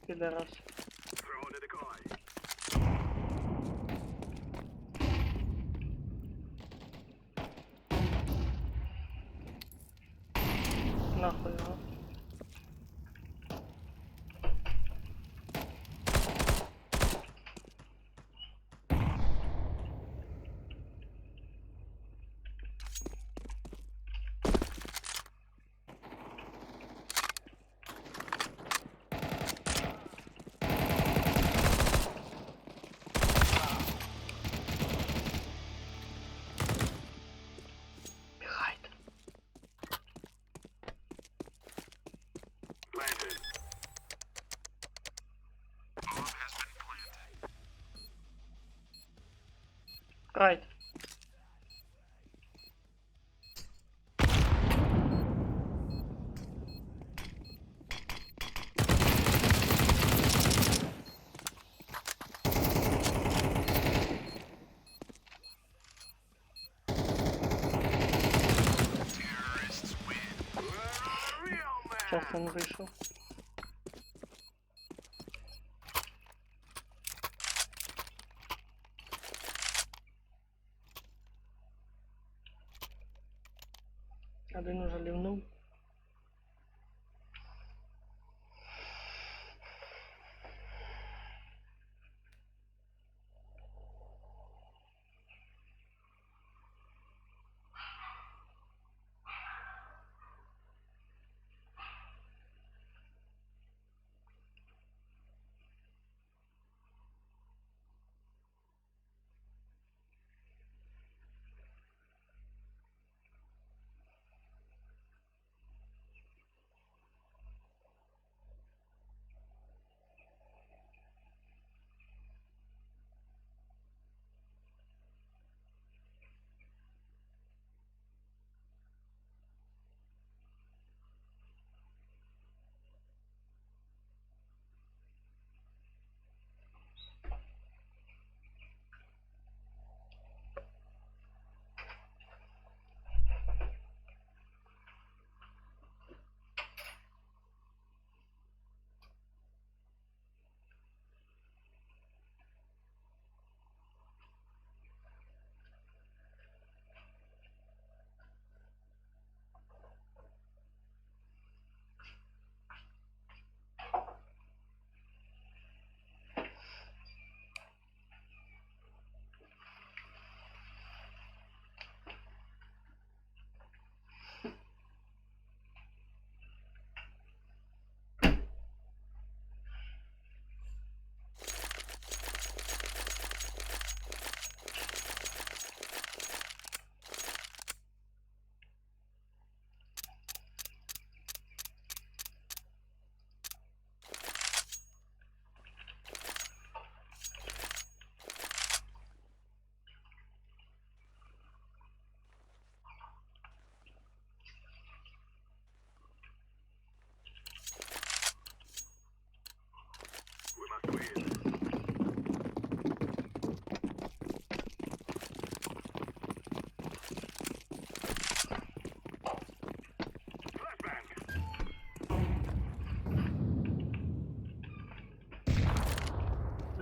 Підарас. Нахуй його. Behind. Right. Щас він вийшов. Один уже лівнув.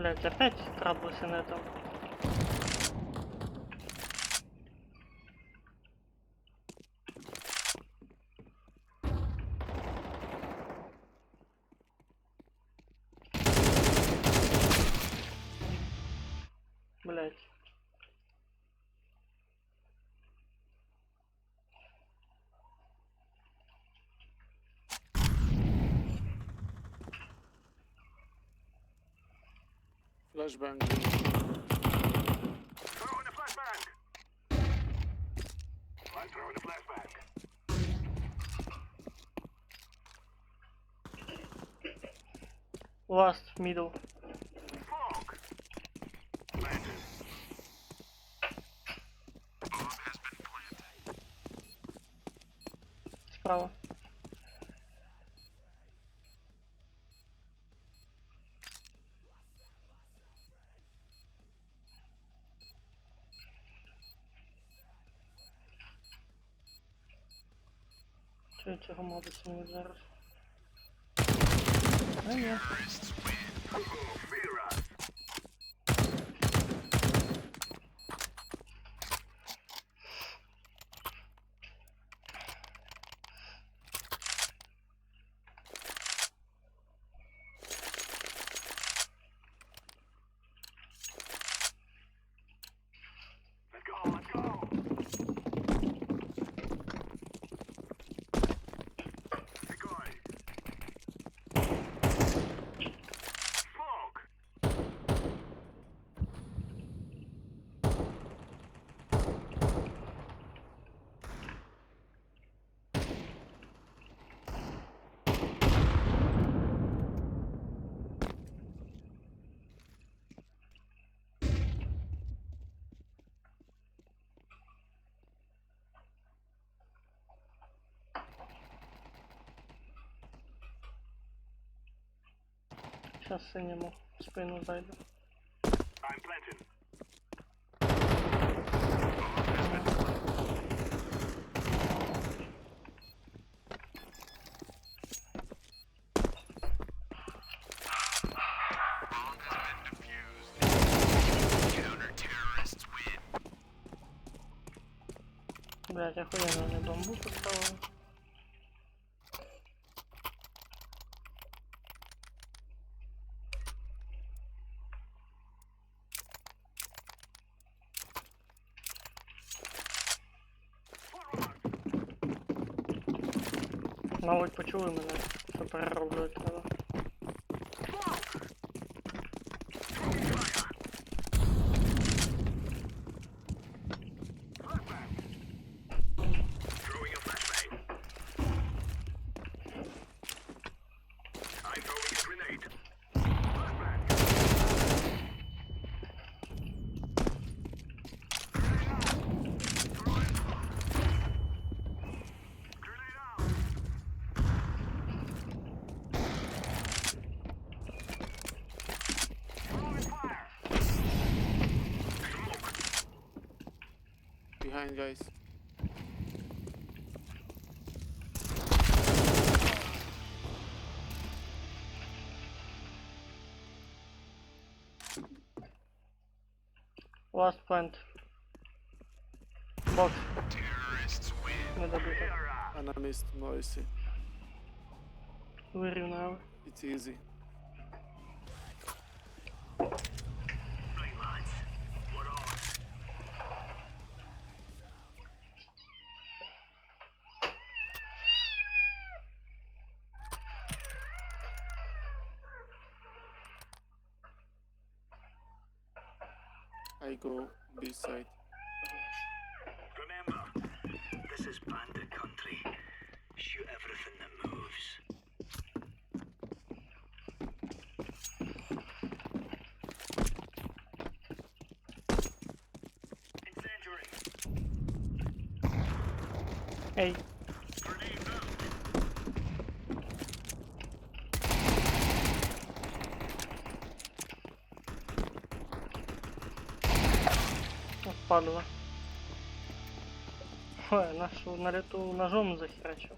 Блять, опять траблы на этом. Блять. Flashbang. Last middle. Справа. Чи цього мабуть не зараз? А ні. Сейчас синему в спину зайду. Блять, охуенно мне бамбук поставили. Мабуть, почули мене, що перероблювати треба. Behind, guys. Last plant. Бокс. Не добито. Enemies noisy. Вирівняли. It's easy. I go B-side. Remember, this is bandit country. Shoot everything that moves. Incendiary. Ей. Grenade out. Падла. Ой, нашу на лету ножом захерачил.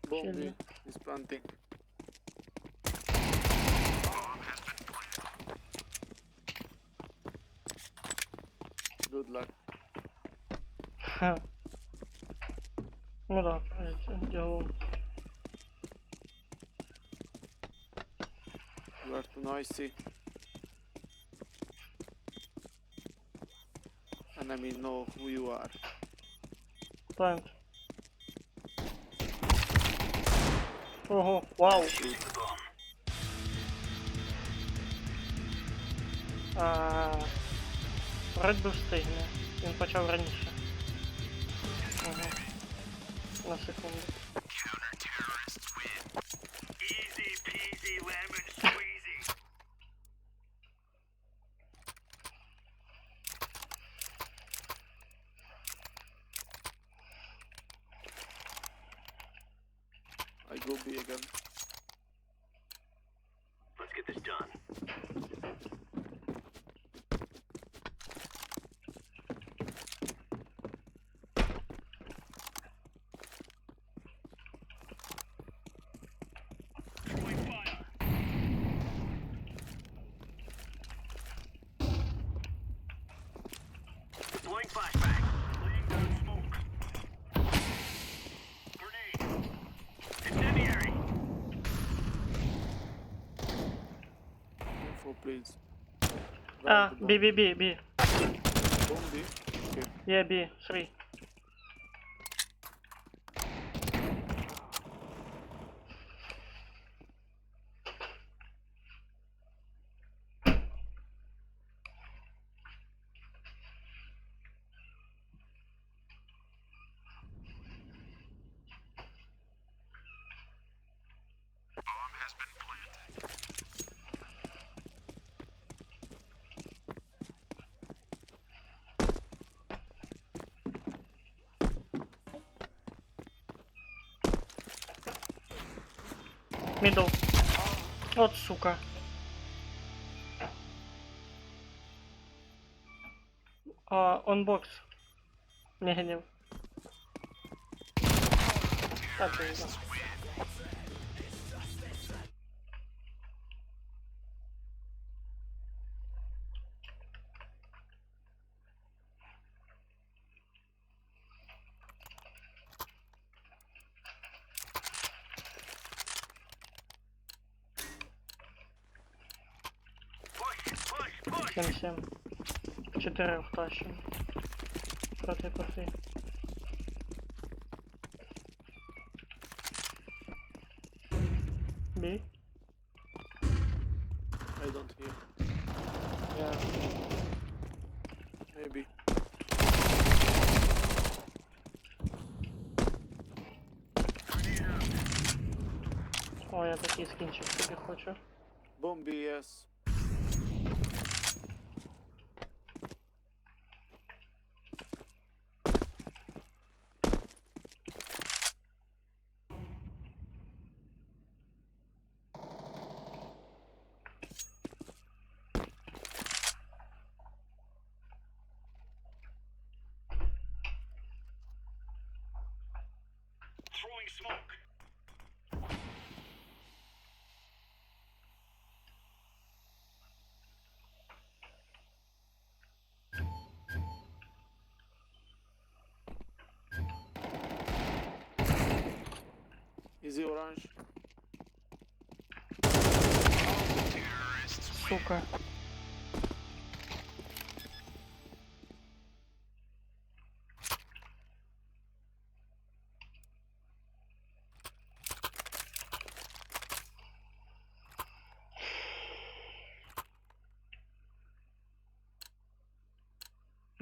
Bomb B Chilly. is planting. Good luck. Ха. Ну да, делал. You are too noisy. Enemy know who you are. Пlant. Ого, вау. Defusing the bomb. Вроді би встигне. Він почав раніше. Ага. На секунду. Easy peasy lemon squeezy. I go B again. Let's get this done. Throwing fire. Deploying flashbang. Laying down smoke. Grenade. Incendiary. Info, please. А, Where is the бі. bomb? Bomb B? Okay. Є бі, 3. Мідл. От сука. Онбокс. Не гнів. Так, я знаю. 7-7. Чотирьох тащим. Проти кофі. Бій. I don't hear. Yeah. Maybe. О, я такий скінчик собі хочу. Bombi, yes. Throwing smoke. Easy orange. Сука.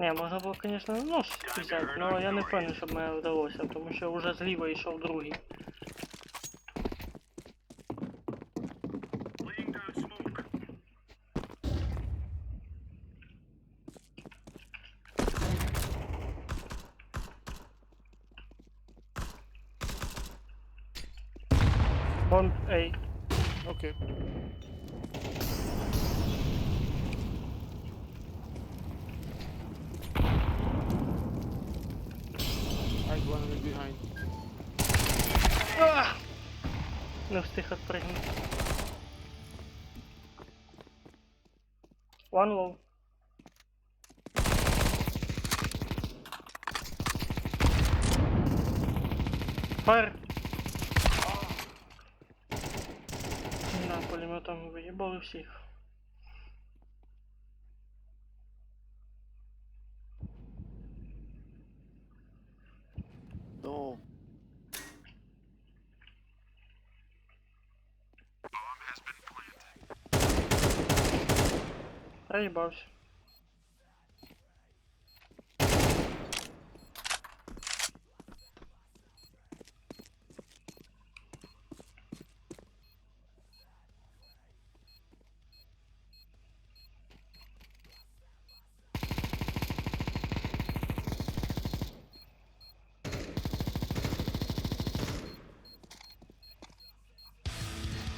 Не, можна було, звісно, нож взяти, але я не впевнений, щоб мені вдалося, тому що вже зліва йшов другий. Laying down smoke. Бомб A. Okay. I one behind. Не встиг відпригнути. One low. Фаер. На, пулеметом виїбали всіх. No. Проїбався.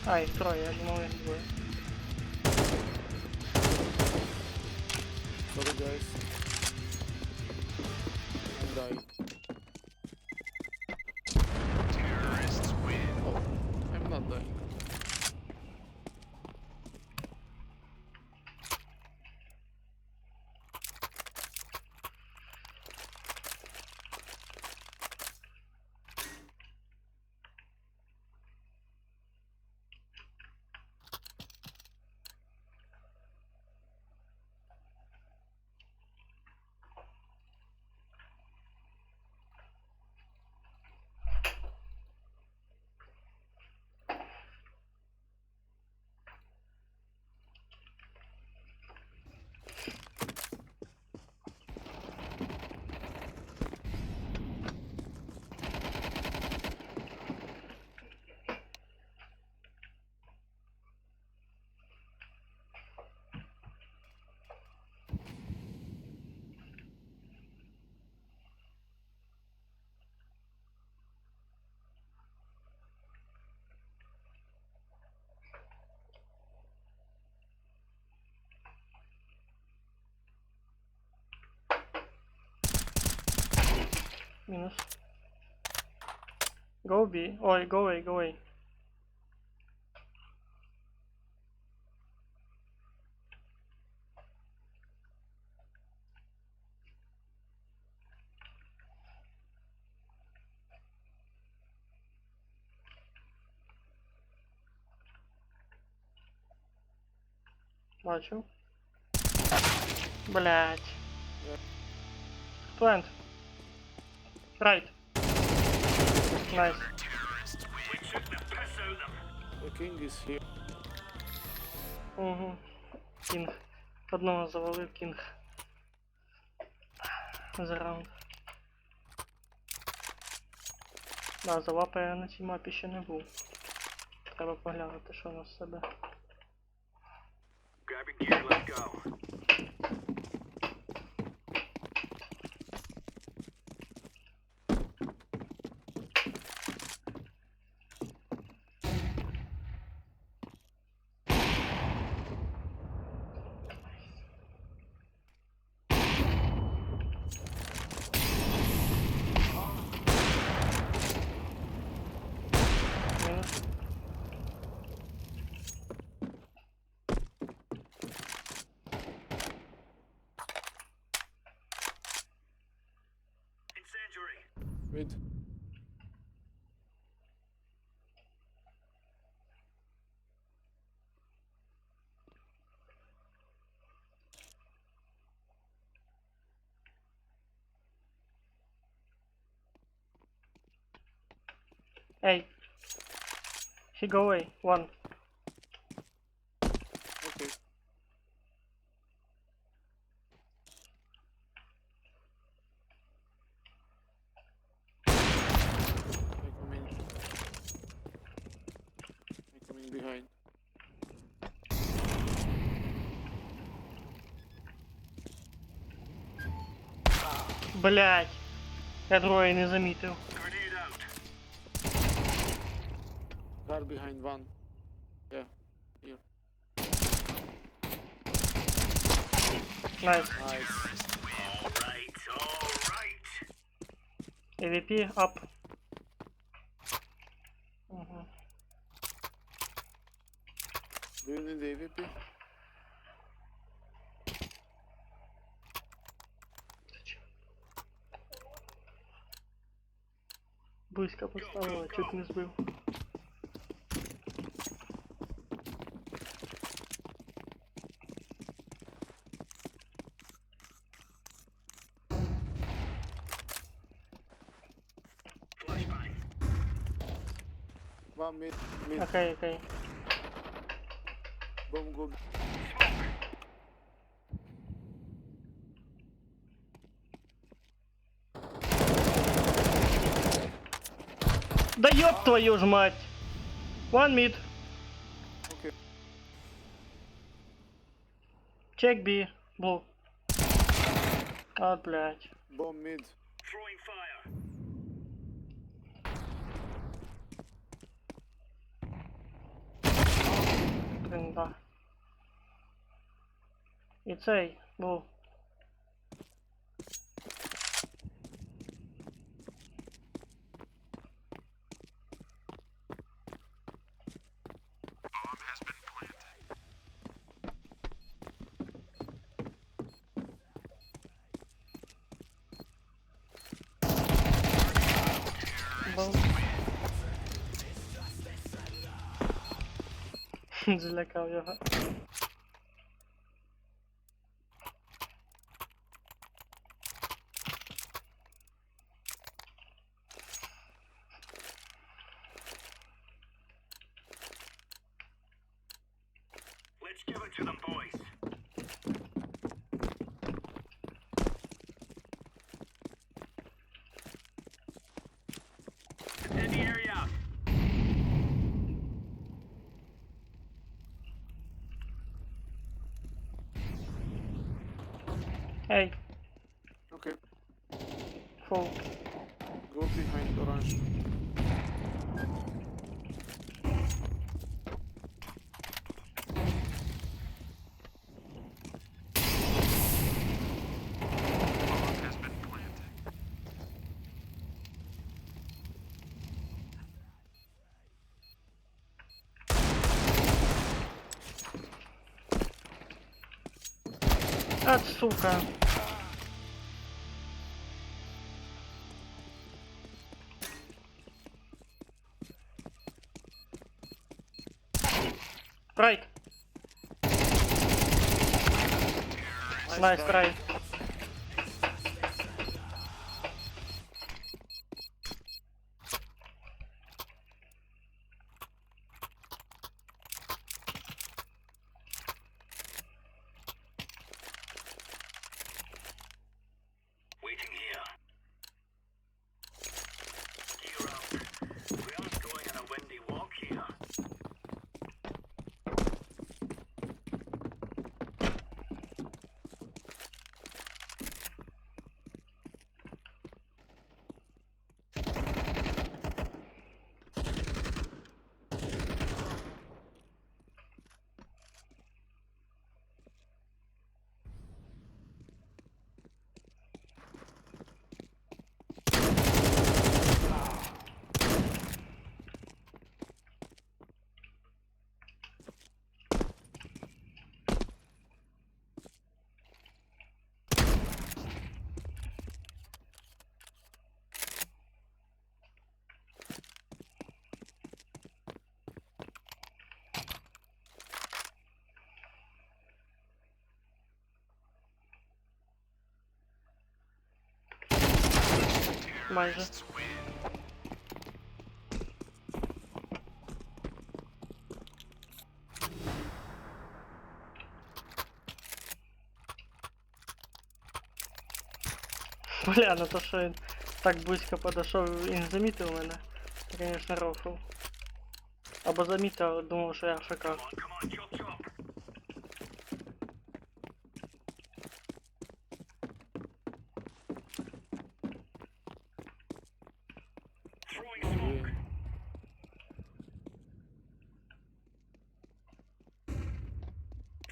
А, їх троє, я думав, їх двоє. Sorry guys. I'm dying. Oh, I'm not dying. Мінус. Go B. Ой, go A, go A. Бачу. Блять. Plant. Right. Nice. The king is here. Угу. Кінг. Одного завалив кінг. За раунд. Да, залапа я на цій мапі ще не був. Треба поглянути, що у нас в себе. Grabbing gear, let's go. Мінус. Incendiary. Mid. Hey. He go away. One. Okay. I coming behind. Блять. Я другої не замітив. Grenade out. Guard behind one. Yeah. Найс. Nice. Alright, alright. AVP up. Угу. Do you need AVP? Близько поставила, чуть не збив. Flashbang. One mid. Окей, окей. Bomb go. Да ёб твою ж мать! One mid. Okay. Check B. Blue. А, блядь. Bomb mid. Throwing fire. Блін, да. І цей, Blue. Бом. Злякав його. Let's give it to them, boys. In the area. Ей, Okay. фул. Go behind orange. От сука. Райт. Найс трай. Waiting here. Gear up. We aren't going on a windy walk here. Майже. Бля, ну то, що він так близько подошов і не замітив мене. Це, конечно, рофл. Або замітив, думав, що я АФК. Come on, chop chop. Throwing smoke.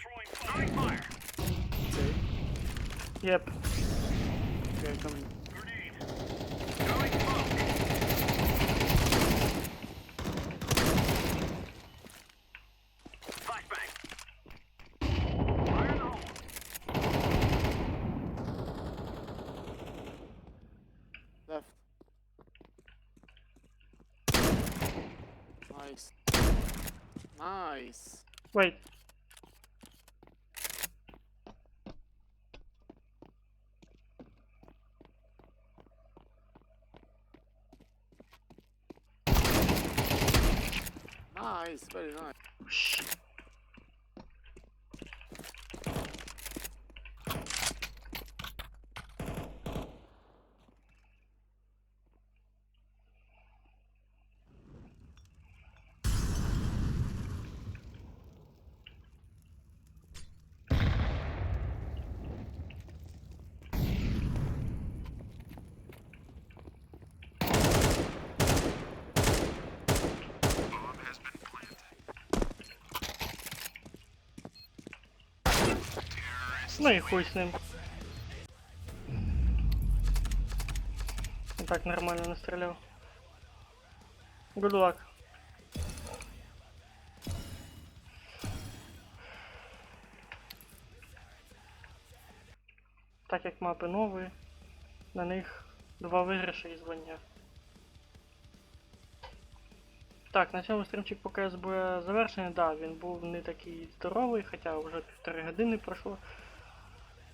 Throwing fire. Okay. Єп. Okay, coming. Grenade. Throwing smoke. Flashbang. Fire in the hole. Left. Nice. Nice. Wait. Nice, very nice. Shh. Ну і хуй з ним. Так нормально настріляв. Good luck. Так як мапи нові, на них 2 виграші і звання. Так, на цьому стрімчик по КС буде завершений. Да, він був не такий здоровий, хоча вже 1,5 години пройшло.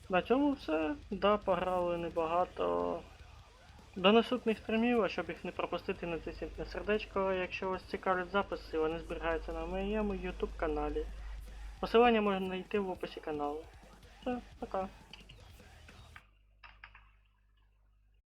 На цьому все. Да, пограли небагато. До наступних стрімів, а щоб їх не пропустити, натисніть на сердечко. Якщо вас цікавлять записи, вони зберігаються на моєму YouTube каналі. Посилання можна знайти в описі каналу. Все, пока.